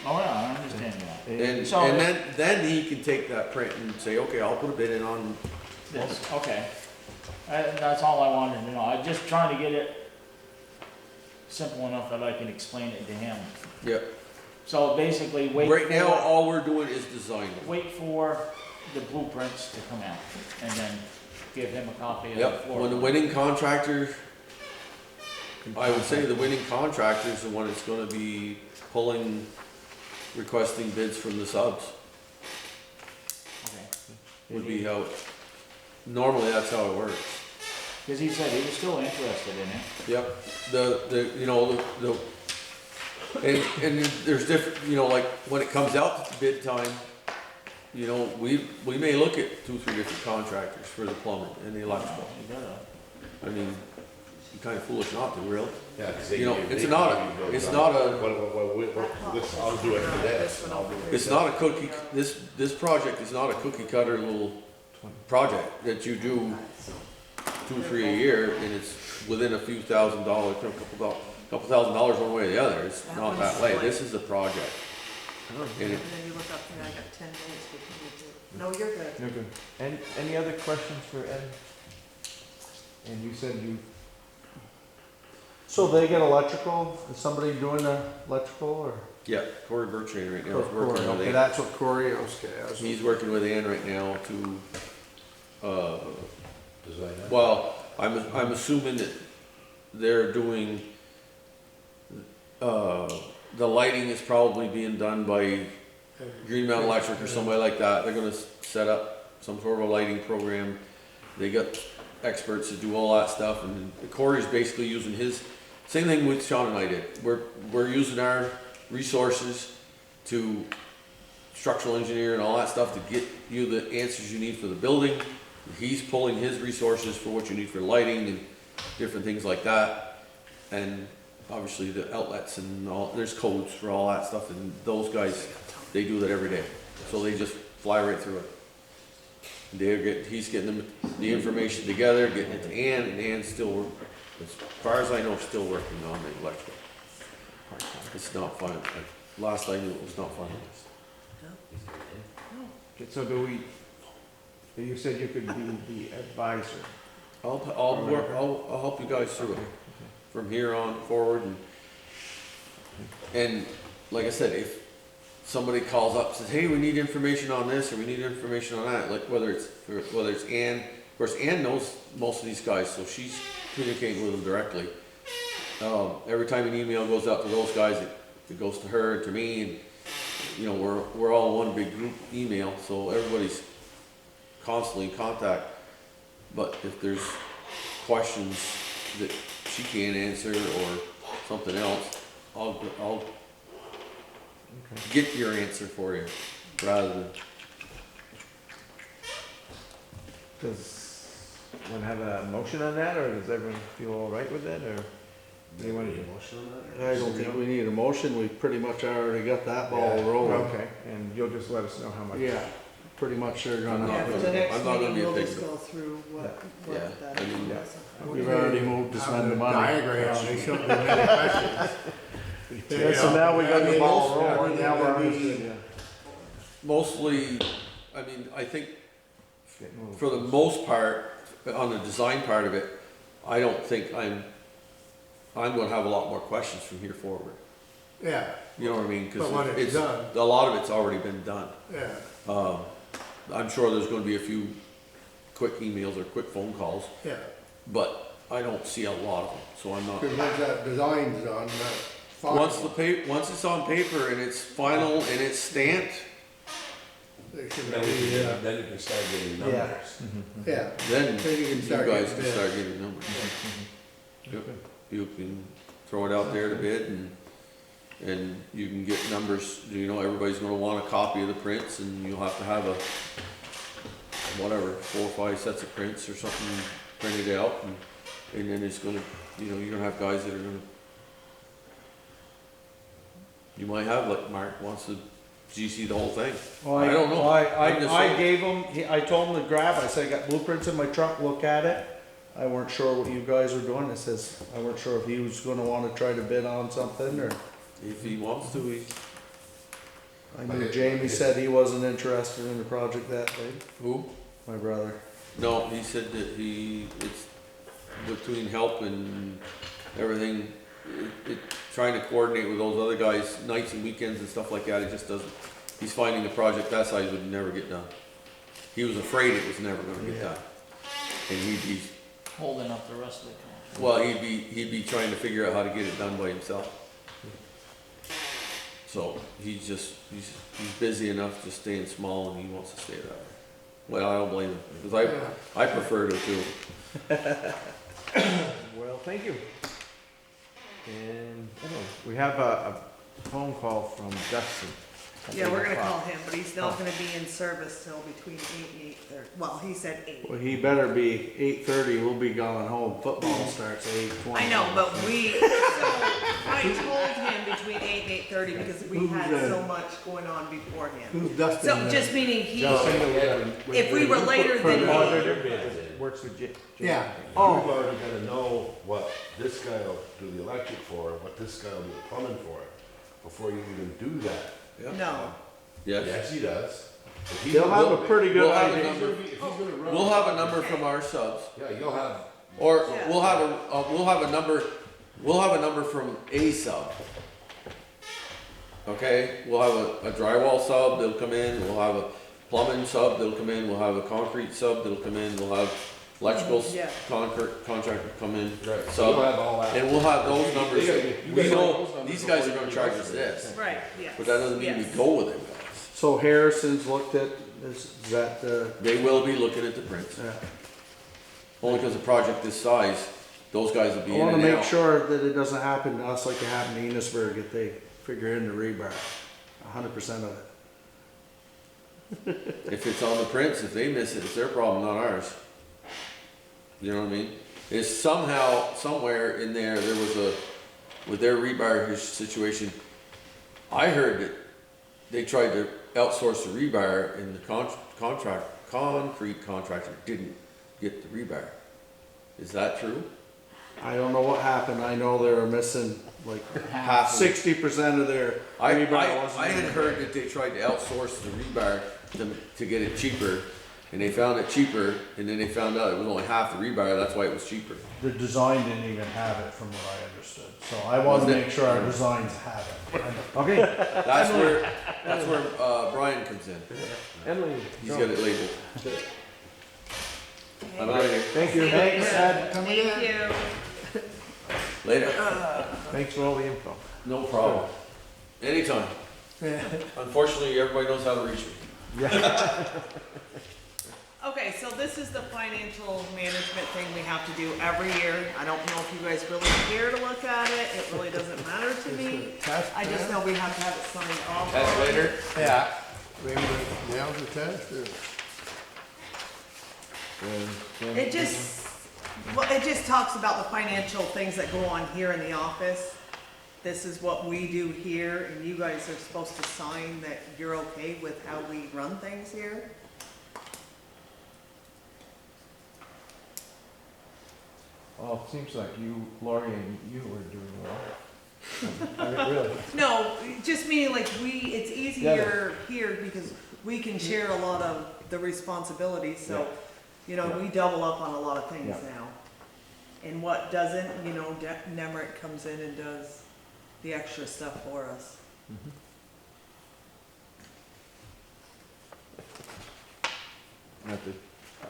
Oh, yeah, I understand that. And, So- and then he can take that print and say, okay, I'll put a bid in on, This, okay. That's all I wanted to know. I'm just trying to get it simple enough that I can explain it to him. yeah. So basically, Right now, all we're doing is designing. wait for the blueprints to come out, and then give him a copy of the Yep, floor. when the winning contractor, I would say the winning contractor is the one that's gonna be requesting bids from the subs, Okay. would be how, normally that's how it works. Cause he said he was still interested in it. Yep, you know, and there's different, you know, like, when it comes out to bid time, you know, we may look at 2, 3 different contractors for the plumbing and the electrical. You gotta- I mean, you're kinda foolish not to, really. Yeah, 'cause You know, they it's give not you a, those it's on- not a, I'll do it for this, and I'll do it. it's not a cookie, this project is not a cookie cutter little project that you do 2, 3 a year, and it's within a few $1,000s, couple $1,000s one way or the other. It's That not one's that way. like- This is a project. And And it, then you look up there, I got 10 days to do it. No, you're good. You're good. And any other questions for Ed? And you said you, So they get electrical, is somebody doing the electrical or? yeah, Corey Berkshire right now is Corey, working with okay, Ann. that's what Corey, okay, I was. He's working with Ann right now to, Design it. well, I'm assuming that they're doing, the lighting is probably being done by Green Mountain Electric or somebody like that. They're gonna set up some sort of a lighting program. They got experts to do all that stuff, and Corey's basically using his, same thing with Sean and I did. We're using our resources to structural engineer and all that stuff to get you the answers you need for the building. He's pulling his resources for what you need for lighting and different things like that. And obviously the outlets and all, there's codes for all that stuff, and those guys, they do that every day. So they just fly right through it. He's getting the information together, getting it to Ann, and Ann's still, as far as I know, still working on the electrical. It's not fun. Last I knew, it was not finalized. okay, so you said you could be the advisor. I'll help you guys through it from here on forward, and like I said, if somebody calls up and says, hey, we need information on this, or we need information on that, like whether it's Ann, of course, Ann knows most of these guys, so she's communicating with them directly. Every time an email goes out to those guys, it goes to her and to me, and, you know, we're all one big group email, so everybody's constantly in contact. But if there's questions that she can't answer or something else, I'll get your answer for you, rather than, Does one have a motion on that, or does everyone feel all right with it, or do you want to do? I don't think we need a motion, we pretty much already got that ball Yeah. rolling. Okay, and you'll just let us know how much. Yeah, pretty much they're I'm gonna. Yeah, not for gonna- the next I'm not gonna meeting, be a we'll big just deal. go through what Yeah, that I mean, is. We've already moved to spend the money. Diagram, they shouldn't be many questions. Yeah, so now we got the ball rolling, now we're understood, yeah. Mostly, I mean, I think for the most part, on the design part of it, I don't think I'm gonna have a lot more questions from here forward. Yeah, You know what I mean? 'Cause But when it's done. a lot of it's already been done. yeah, I'm sure there's gonna be a few quick emails or quick phone calls, yeah. but I don't see a lot of them, so I'm not. Because once that design's done, that's fine. Once it's on paper and it's final and it's stamped, They should Then be, then you can start getting Yeah. numbers. yeah, then Then you can you start guys getting can bids. start getting numbers. Yep. You can throw it out there to bid and you can get numbers, you know, everybody's gonna want a copy of the prints and you'll have to have whatever, 4 or 5 sets of prints or something printed out and then it's gonna, you know, you're gonna have guys that are gonna, you might have, like Mark wants to GC the whole thing. Well, I don't know. well, I'm just I saying. gave him, I told him to grab, I said, I got blueprints in my truck, look at it. I weren't sure what you guys were doing, I says, I weren't sure if he was gonna wanna try to bid on something, or, If he wants to, I knew Jamie said he wasn't interested in the project that big, who? my brother. No, he said that it's between help and everything, trying to coordinate with those other guys, nights and weekends and stuff like that, it just doesn't, he's finding a project that size would never get done. He was afraid it was never gonna get Yeah. done. And he'd be, Holding up the rest of the contract. well, he'd be trying to figure out how to get it done by himself. So, he's busy enough just staying small and he wants to stay that way. Well, I don't blame him, because I prefer to too. Well, thank you. And we have a phone call from Dustin. Yeah, we're gonna call him, but he's not gonna be in service till between 8 and 8:30. Well, he said 8. Well, he better be 8:30, we'll be going home, football starts at 8:20. I know, but I told him between 8 and 8:30 because we had so much going on beforehand. Who's Dustin? So just meaning he, Justin, if we were later than 8, works with Jim. Yeah, You've already gotta know what this guy will do the electric for, what this guy will do the plumbing for, before you even do that. no. Yes, Yes, he does. If he's They'll gonna have a build- pretty good We'll have a idea. number. if he's gonna run- we'll have a number from our subs, Yeah, you'll have, or Yeah. we'll have a number from a sub. Okay, we'll have a drywall sub that'll come in, we'll have a plumbing sub that'll come in, we'll have a concrete sub that'll come in, we'll have electrical Yeah. contractor come in, right, so sub, you'll have all that. and we'll have those numbers. You gotta- you We gotta know have those numbers these guys are before gonna you charge do us the rest this, of it. Right, yes. but that doesn't mean we yes. go with it, guys. So Harrison's looked at, is that, They will be looking at the prints, yeah. only because a project this size, those guys will I be in wanna and make out. sure that it doesn't happen to us like it happened to Enosburg if they figure in the rebar, 100% of it. If it's on the prints, if they miss it, it's their problem, not ours. You know what I mean? It's somehow, somewhere in there, there was with their rebar situation, I heard that they tried to outsource the rebar and the concrete contractor didn't get the rebar. Is that true? I don't know what happened, I know they were missing like Half of it. 60% of their I rebar wasn't had in there. heard that they tried to outsource the rebar to get it cheaper, and they found it cheaper, and then they found out it was only half the rebar, that's why it was cheaper. The design didn't even have it from what I understood, so I wanna Wasn't it? make sure our designs have it. Okay, That's where Brian comes in. Emily. He's got it labeled. I'm out of here. Thank you. Thanks, Ed. Thank you. Later. Thanks for all the info. No problem. Anytime. Unfortunately, everybody knows how to reach me. Okay, so this is the financial management thing we have to do every year. I don't know if you guys really care to look at it. It really doesn't matter to me. I just know we have to have it signed off. That's on. later. yeah. Maybe nails the test, or? It just talks about the financial things that go on here in the office. This is what we do here, and you guys are supposed to sign that you're okay with how we run things here. Well, it seems like you, Lori, and you were doing well. I mean, really. No, just meaning like it's easier here because we can share a lot of the responsibilities, so, you know, we double up on a lot of things Yeah. now. And what doesn't, you know, Nemrick comes in and does the extra stuff for us.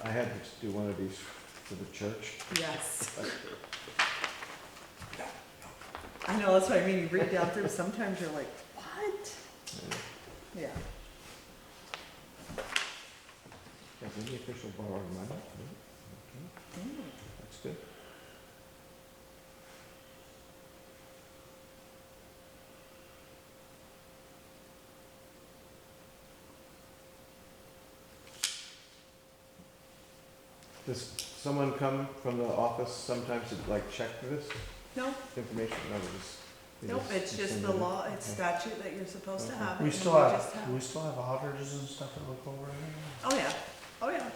I had to do one of these for the church. Yes. I know, that's what I mean, you read down through, sometimes you're like, what? Yeah. Has any official borrowed money? No? Okay, that's good. Does someone come from the office sometimes to like check for this No, information? No, they nope, it's just send the it in? law, it's Okay. statute that you're supposed to Okay. have. it, We and still just have auditors and stuff that look over it. Oh, yeah, oh, yeah.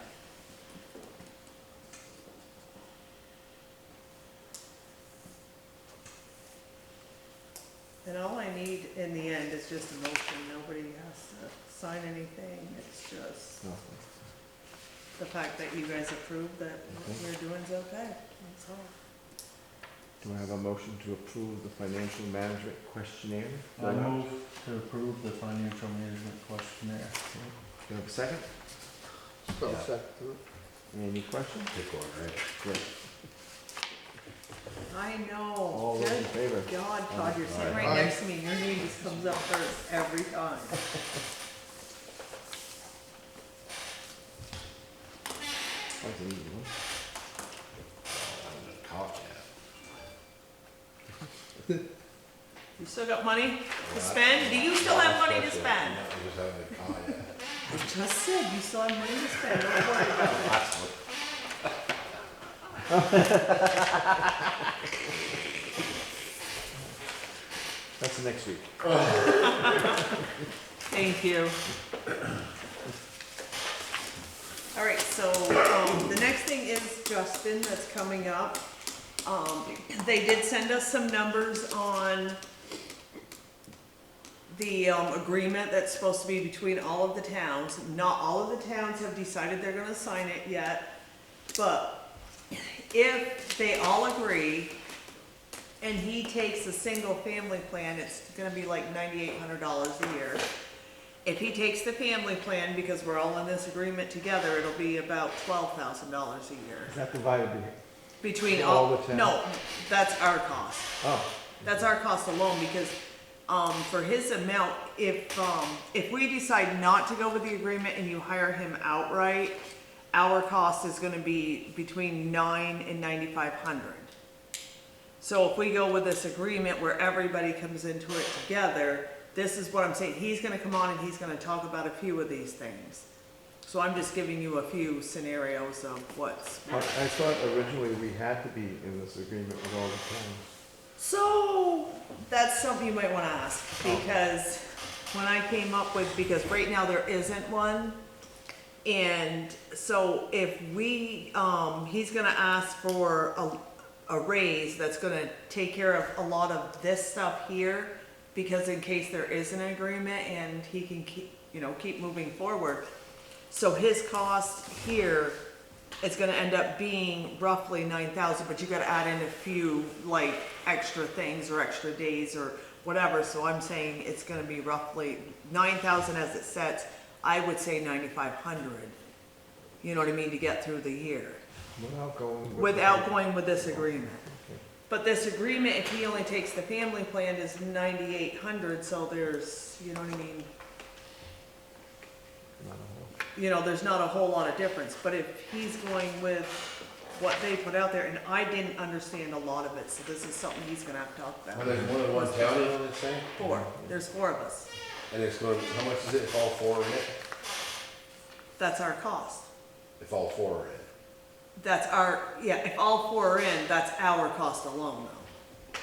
And all I need in the end is just a motion, nobody has to sign anything, it's just No. the fact that you guys approve that what Okay. you're doing's okay, that's all. Do I have a motion to approve the financial management questionnaire? I move to approve the financial management questionnaire. Do I have a second? So, Yeah. second. Any questions? Pick one, right? Great. I know, All those in good favor? God, Todd, you're sitting right Aye. next to me, your name just comes up first every time. That's an easy one. I haven't caught You still got money yet. to spend? Do you still have money to spend? No, I just haven't caught yet. I just said you still have money to spend, don't worry about it. That's what. That's next week. Thank you. All right, so, the next thing is Justin that's coming up. They did send us some numbers on the, agreement that's supposed to be between all of the towns. Not all of the towns have decided they're gonna sign it yet, but if they all agree, and he takes a single family plan, it's gonna be like $9,800 a year. If he takes the family plan, because we're all in this agreement together, it'll be about $12,000 a year. Is that divided Between All all, the towns? no, that's our cost. Oh, That's our cost alone, because, for his amount, if we decide not to go with the agreement and you hire him outright, our cost is gonna be between $9,000 and $9,500. So if we go with this agreement where everybody comes into it together, this is what I'm saying, he's gonna come on and he's gonna talk about a few of these things. So I'm just giving you a few scenarios of what's. I thought originally we had to be in this agreement with all the towns. So, that's something you might wanna ask, because when I came up with, because right now there isn't one. And so if we, he's gonna ask for a raise that's gonna take care of a lot of this stuff here, because in case there is an agreement and he can keep moving forward. So his cost here is gonna end up being roughly 9,000, but you gotta add in a few, like, extra things or extra days or whatever, so I'm saying it's gonna be roughly 9,000 as it sets, I would say 9,500. You know what I mean, to get through the year, without going with this agreement. Okay. But this agreement, if he only takes the family plan, is 9,800, so there's, you know what I mean? Not a whole- There's not a whole lot of difference, but if he's going with what they put out there, and I didn't understand a lot of it, so this is something he's gonna have to talk Well, about. there's more than one county on this thing? There's four of us, And it's going, how much is it if all four are in it? that's our cost. If all four are in? If all four are in, that's our cost alone though.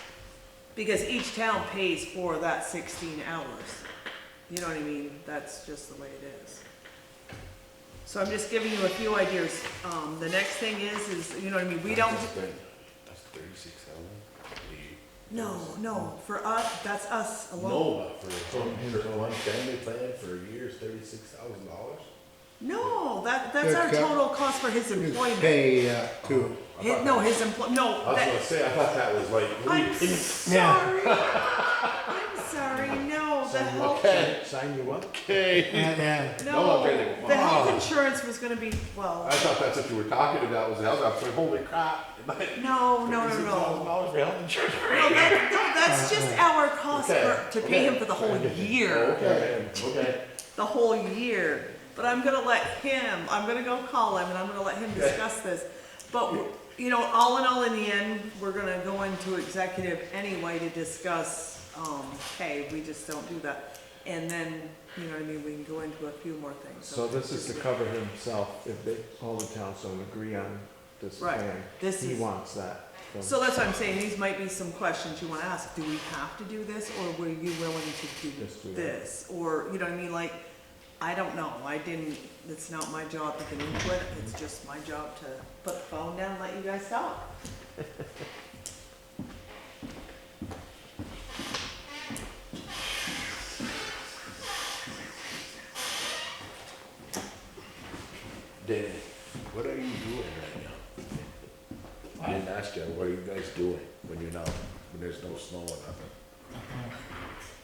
Because each town pays for that 16 hours. You know what I mean? That's just the way it is. So I'm just giving you a few ideas. The next thing is, you know what I mean, we don't, $36,000. No, for us, that's us alone. No, but for one family plan for a year is $36,000. No, that's our That's total cost for his His employment. pay, too. No, his no, I was that, gonna say, I thought that was like. I'm sorry. I'm sorry, no, the health, Okay, Sign you up? okay. Yeah. no, I'm kidding. the health insurance was gonna be, well, I thought that's what you were talking about, was the health, I was like, holy crap. no. $36,000 for health insurance. No, that's just our cost Okay, to pay him for the whole year, Okay. the whole year. But I'm gonna go call him and I'm gonna let him discuss this. But, you know, all in the end, we're gonna go into executive anyway to discuss, hey, we just don't do that. And then, you know what I mean, we can go into a few more things. So this is to cover himself if they, all the towns don't agree on this Right. plan. This He is- wants that. So that's what I'm saying, these might be some questions you wanna ask, do we have to do this, or were you willing to do Just do that. this? Or, you know what I mean, like, I don't know, it's not my job to get into it, it's just my job to put the phone down and let you guys talk. Danny, what are you doing right now? I didn't ask you, what are you guys doing when you're not, when there's no snow or nothing?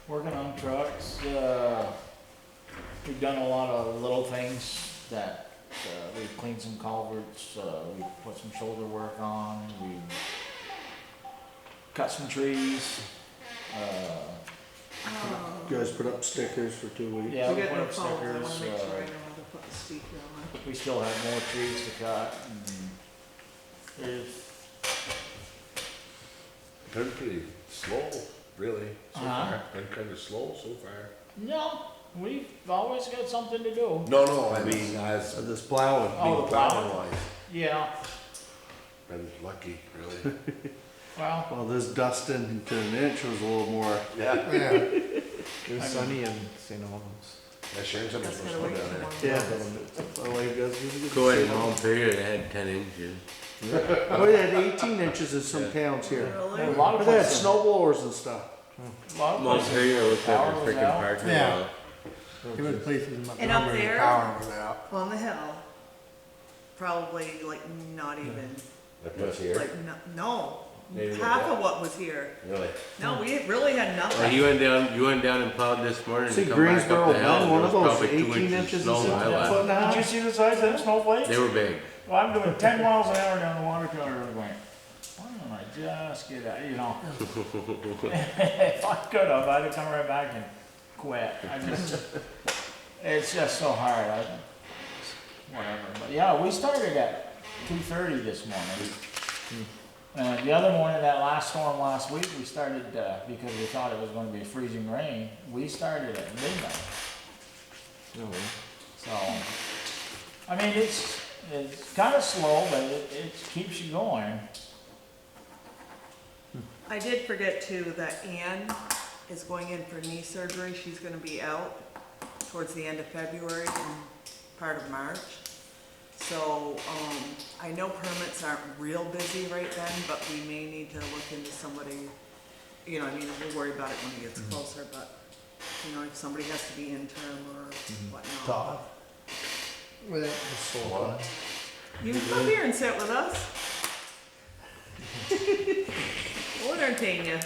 Working on trucks, we've done a lot of little things that, we've cleaned some culverts, we put some shoulder work on, we cut some trees, You guys put up stickers for 2 weeks. yeah, You we get put no up phones, I wanna make stickers, sure I know how to put the speaker on. we still have more trees to cut, and there's, Been pretty slow, really, so Uh-huh. far. Been kinda slow so far. no, we've always got something to do. No, I mean, as This plowing. Oh, the plowing? wise, Yeah, been lucky, really. well, Well, this dusting to an inch was a little more. Yeah. Yeah. It was sunny in St. Albans. Yeah, Sharon's under That's some gotta snow wait down for there. tomorrow. Oh, you guys really good. Go ahead, Montpelier, they had 10 inches. Oh, they had 18 inches in some towns here. a Really? lot of But they had places, snow blowers and stuff. a lot of places, Montpelier looked power like a was freaking out. parking Yeah. lot. There was places in And up Montgomery, there? power was out. On the hill, probably like not even, Like what's here? like, no, Maybe like half that. of what was here. Really? No, we really had Well, nothing. you went down and plowed this morning See, and come back Greensboro, up the hill, one and of there was those, probably 2 18 inches inches of snow is in a my foot lap. and a half. Did you see the size of them snowflakes? They were big. Well, I'm doing 10 miles an hour down the water cooler, and going, why don't I just get out, you know? If I could have, I'd have come right back and quit. It's just so hard, whatever. But yeah, we started at 2:30 this morning. And the other morning, that last storm last week, we started, because we thought it was gonna be freezing rain, we started at midnight. No way. So, I mean, it's kind of slow, but it keeps you going. I did forget too that Ann is going in for knee surgery. She's gonna be out towards the end of February and part of March. So, I know permits aren't real busy right then, but we may need to look into somebody, you know, I mean, we'll worry about it when it gets closer, but, you know, if somebody has to be interim or whatnot. Todd. Well, What? You can come here and sit with us. We'll entertain you.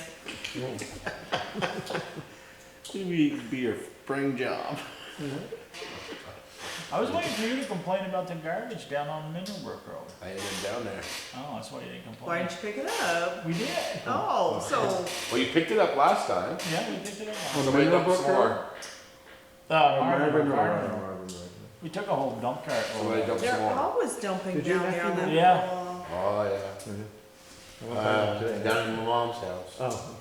Maybe be your spring job. I was waiting for you to complain about the garbage down on Middlebrook Road. I ain't been down there. Oh, that's why you didn't Why complain. didn't you pick it up? We did. Oh, so, Well, you picked it up last time. Yeah, we picked it up. On the Somebody dumped Middlebrook some Road? more. Marvin Marvin Road. We took a whole dump cart Somebody over. dumped some they're more. always dumping Did your down there on nephew that. do- Yeah. wall. Oh, yeah. I went by today. Down in my mom's house. Oh,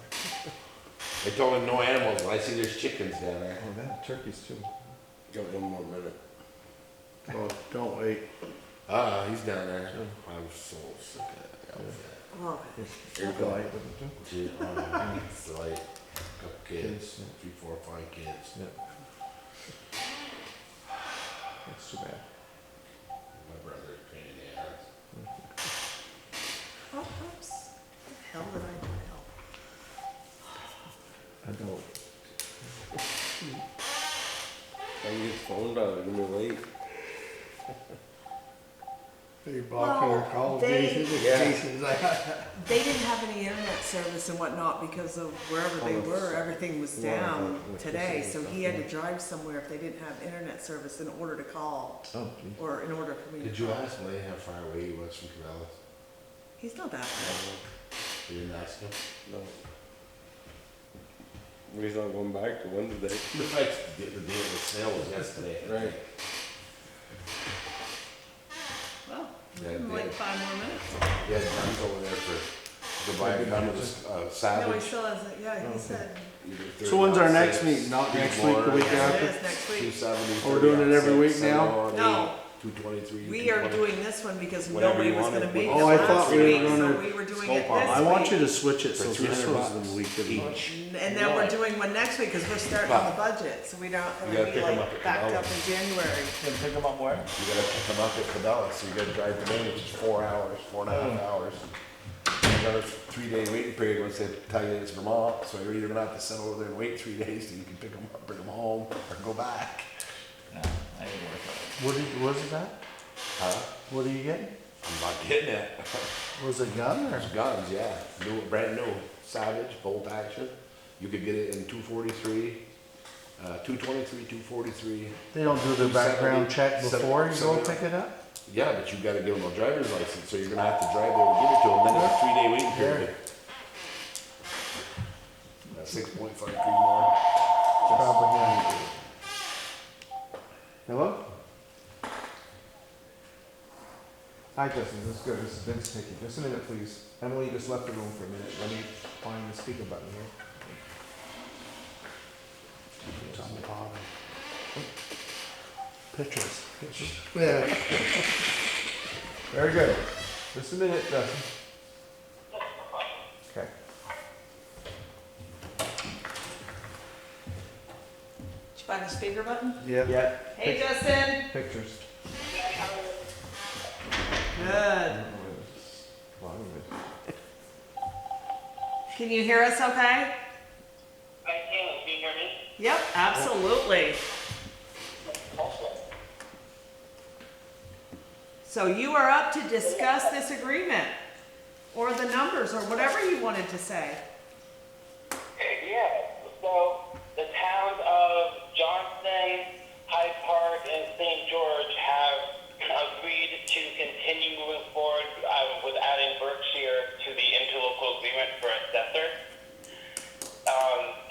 They told him no animals, but I see there's chickens down there. oh, that, turkeys too. Give it one more minute. Oh, don't wait. He's down there. I'm so sick of that outfit. Oh, Here we The go. light with it too. Gee, it's like, couple kids, Kids, 3, 4, 5 kids. That's too bad. My brother's a pain in the ass. oops. hell did I dial? I don't. I use phone dial, give me late. You're blocking Well, your calls, they- Jason. Yeah. Jason's like, They didn't have any internet service and whatnot because of wherever they were, everything was down today, so he had to drive somewhere if they didn't have internet service in order to call, Oh, geez. or in order for me to Did you call. ask Lane how far away he was from Corvallis? He's not that bad. You didn't ask him? No. He's not going back to Wednesday. The fact that the day of the sale was yesterday. Right. Well, Yeah, like yeah. 5 more minutes. Yeah, John's over there for, to buy a gun with No, he Savage. still hasn't, yeah, he said, Either So when's our 36, next meeting? Not next week, the more, week yes, it after? is next week. 270. Oh, we're doing it every week now? No. 223. We are doing this one because Whatever nobody you was wanted. gonna make it Oh, I last thought we were week, so gonna we were doing it scope on. this I want you week. to switch it, For so $300 this was the week of the. each. And then we're doing one next week, cause we're starting on the budget, so we don't, You it'll gotta be pick 'em like up at backed up Cabela's. in January. Gonna pick them up where? You gotta pick them up at Cabela's, so you gotta drive them in, which is 4 hours, 4.5 hours. You got a 3-day waiting period once they tell you it's Vermont, so you're either gonna have to sit over there and wait 3 days till you can pick them up, bring them home, or go back. No, I didn't work What is that? Huh? What are you getting? I'm not getting it. Was it a gun or? There's guns, yeah, new, brand new, Savage, bolt action. You could get it in 243, 223, 243. They don't do the 270, background check before you go 70. pick it up? Yeah, but you gotta give them a driver's license, so you're gonna have to drive there to give it to them, then it's a 3-day waiting period. 6.53 more. Probably not. Hello? Hi, Justin, this is good, this is Vince speaking. Just a minute, please. Emily just left the room for a minute. Let me find the speaker button here. It's on the bottom. Pictures. yeah, Very good. Just a minute, Justin. Okay. Did you find the speaker button? Yeah. Yeah. Hey, Justin. Pictures. Good. Can you hear us okay? I can, you hear me? Yep, absolutely. So you are up to discuss this agreement, or the numbers, or whatever you wanted to say. Yeah, so the towns of Johnston, Hyde Park, and St. George have agreed to continue moving forward with adding Berkshire to the interlocal agreement for assessor.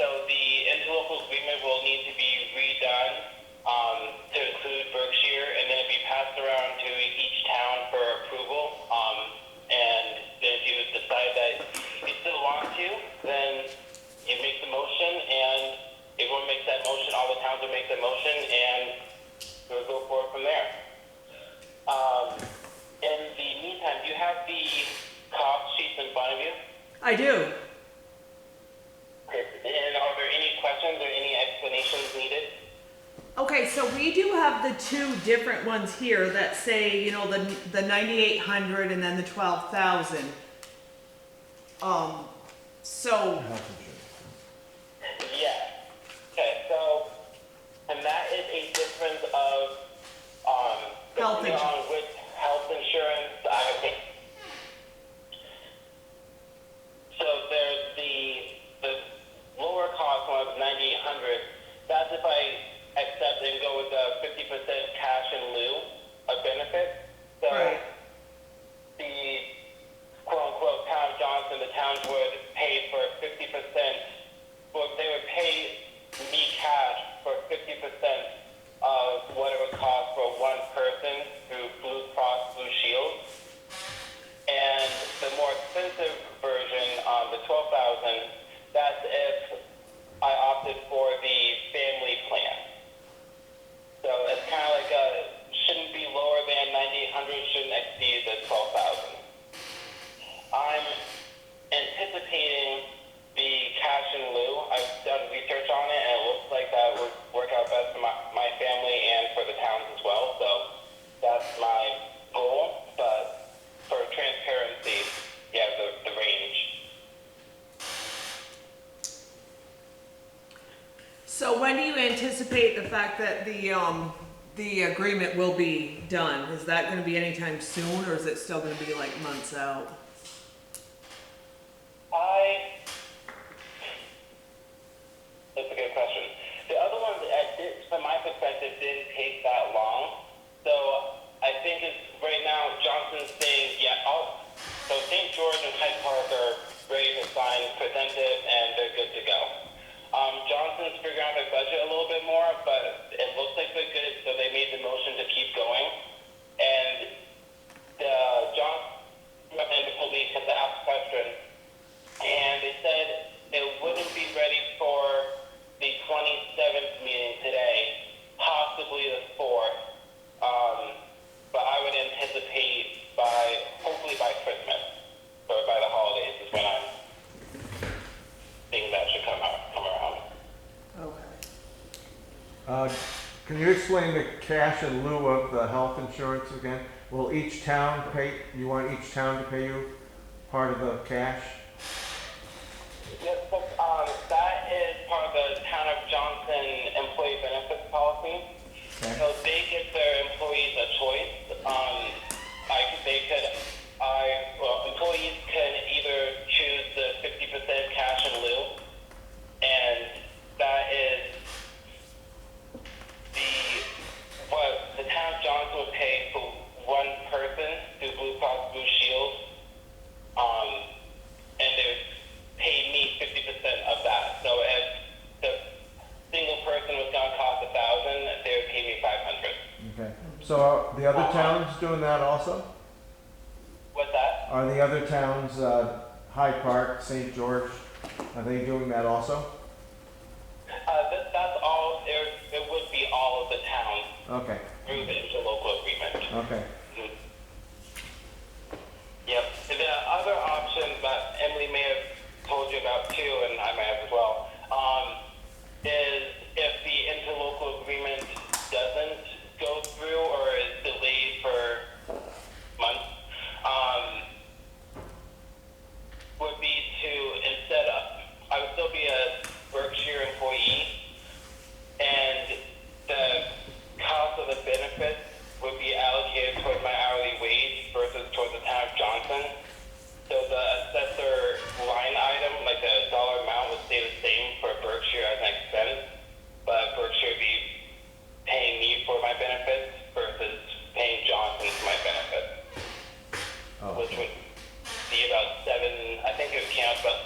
So the interlocal agreement will need to be redone to include Berkshire, and then it'll be passed around to each town for approval. And then if you decide that you still want to, then you make the motion, and everyone makes that motion, all the towns will make the motion, and we'll go forward from there. In the meantime, do you have the cost sheets in front of you? I do. Okay, and are there any questions or any explanations needed? Okay, so we do have the two different ones here that say, you know, the 9,800 and then the 12,000. So, Yeah. Okay, so, and that is a difference of, Health depending on insurance. which health insurance I think. So there's the lower cost one of 9,800. That's if I accept and go with the 50% cash in lieu of benefit. So right, the quote unquote town of Johnson, the towns would pay for 50% So when do you anticipate the fact that the agreement will be done? Is that gonna be anytime soon, or is it still gonna be like months out? That's a good question. The other one, from my perspective, didn't take that long. So I think it's right now Johnson's saying, so St. George and Hyde Park are ready to sign, present it, and they're good to go. Johnson's figuring out their budget a little bit more, but it looks like they're good, so they made the motion to keep going. And the Johnson and the police had to ask questions, and they said it wouldn't be ready for the 27th meeting today, possibly the 4th. But I would anticipate hopefully by Christmas, or by the holidays is when I'm thinking that should come around. Okay. Can you explain the cash in lieu of the health insurance again? Will each town you want each town to pay you part of the cash? Yes, so, that is part of the Town of Johnson employee benefits policy. Okay. So they give their employees a choice. Employees can either choose the 50% cash in lieu, and that is what the Town of Johnson would pay for one person through Blue Cross Blue Shield, and they would pay me 50% of that. So if the single person was going to cost $1,000, they would pay me $500. Okay. So are the other towns doing that also? What's that? Are the other towns, Hyde Park, St. George, are they doing that also? That's all. It would be all of the towns Okay. through the interlocal agreement. Okay. Yep. The other option that Emily may have told you about too, and I may have as well, is if the interlocal agreement doesn't go through or is delayed for months, would be to instead of, I would still be a Berkshire employee, and the cost of the benefits would be allocated towards my hourly wage versus towards the Town of Johnson. So the assessor line item, like the dollar amount, would stay the same for Berkshire as an expense, but Berkshire would be paying me for my benefits versus paying Johnson for my benefits, which would be about I think it came out about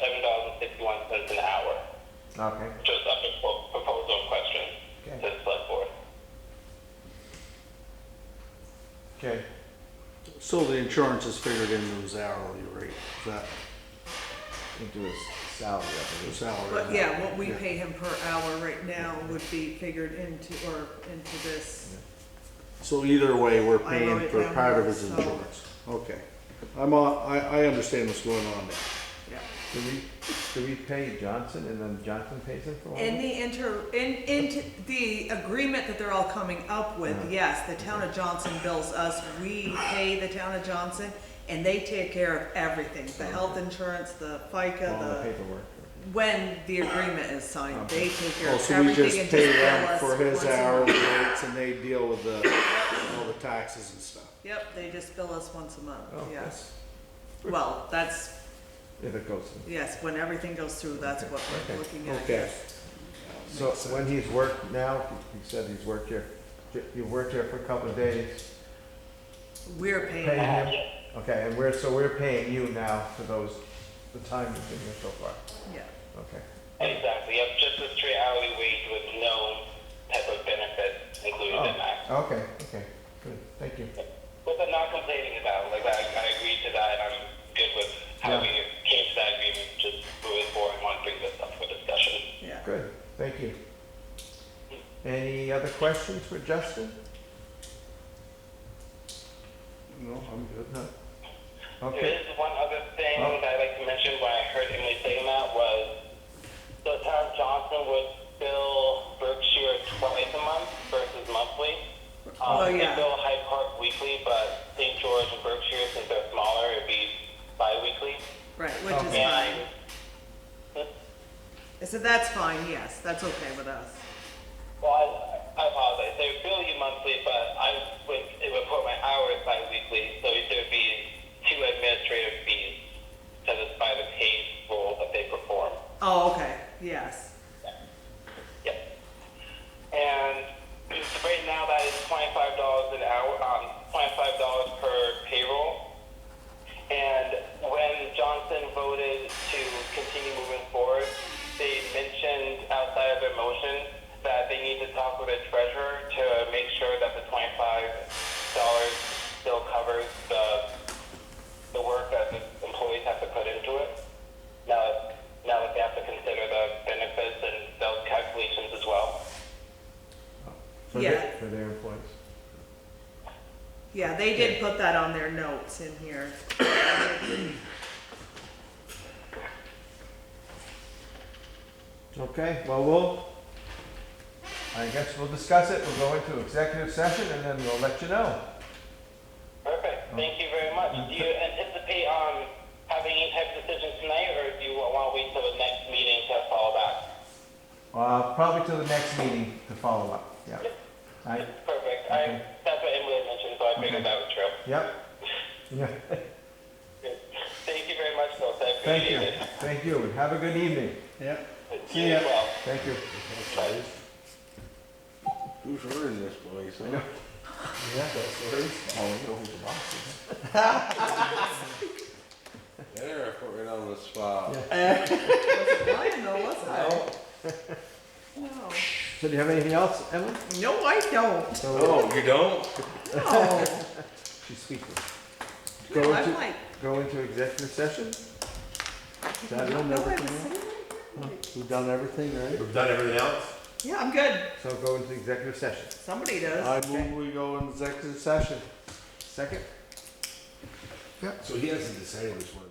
$7.61 an hour. Okay. Just up a proposal question Okay. to the select board. Okay. So the insurance is figured into his hourly rate, is that Into his salary, I the believe. salary? But yeah, what we Yeah. pay him per hour right now would be figured into this. So either way, we're I wrote paying it for down part of here, his so- insurance. Okay. I understand what's going on there. Yeah. Do we pay Johnson and then Johnson pays him for all In of it? into the agreement that they're all coming up with, Uh-huh. yes, the Town of Johnson bills us, we pay the Town of Johnson, and they take care of everything, the health insurance, the FICA, All the paperwork. when the agreement is signed, they take care Oh, of so we everything just and pay just bill them us for his once a month. hourly rates and they deal with all the taxes and stuff. Yep, they just bill us once a month, Oh, yes. Well, that's, If it goes through. yes, when everything goes through, that's what we're Okay. looking at. Okay. So when he's worked now, he said he's worked here, you've worked here for a couple of days, We're paying. paying him? Yeah. Okay, and we're paying you now for the time you've been here so far, Yeah. okay. Exactly. Yep. Just a straight hourly wage with no type of benefit included in that. Oh, okay, good, thank you. But I'm not complaining about it. Like I agreed to that, and I'm good with how Yeah. we came to that agreement. Just moving forward, I want to bring this up for discussion. Yeah. Good, thank you. Any other questions for Justin? No, I'm good. No? There Okay, is one other thing Oh. that I'd like to mention when I heard Emily saying that was the Town of Johnson would bill Berkshire twice a month versus monthly. Oh, yeah. They bill Hyde Park weekly, but St. George and Berkshire, since they're smaller, it'd be bi-weekly. Right, which is Okay. fine. So that's fine, yes, that's okay with us. Well, I apologize. They would bill you monthly, but I would report my hours bi-weekly, so there would be 2 administrative fees satisfy the paid role that they perform. Oh, okay, yes. Yep. And right now that is $25 an hour, $25 per payroll. And when Johnson voted to continue moving forward, they mentioned outside of their motion that they need to talk with the treasurer to make sure that the $25 still covers the work that the employees have to put into it. Now that they have to consider the benefits and those calculations as well. For Yeah. for their employees. Yeah, they did put that on their notes in here. Okay, well, I guess we'll discuss it, we'll go into executive session, and then we'll let you know. Perfect. Thank you very much. Do you anticipate having any type of decision tonight, or do you want to wait till the next meeting to follow back? Probably to the next meeting to follow up, yeah. I, Perfect. Okay. That's what Emily had mentioned, so I figured Okay. that was true. yep. Yeah, Thank you very much, folks. I thank you, appreciate it. thank you, and have a good evening. Yep. You ya. as well. Thank you. Bye. Who's running this place, huh? There, put right on the spot. Mine though, wasn't it? No. So do you have anything else, Emily? No, I don't. Oh, you don't? No. She's speaking. No, Go I'm into, like, go into executive session? That done no, I was everything? saying. We've done everything, right? We've done everything else? Yeah, I'm good. So go into executive session. Somebody does. I move we go in executive session. Second? So he hasn't decided which one.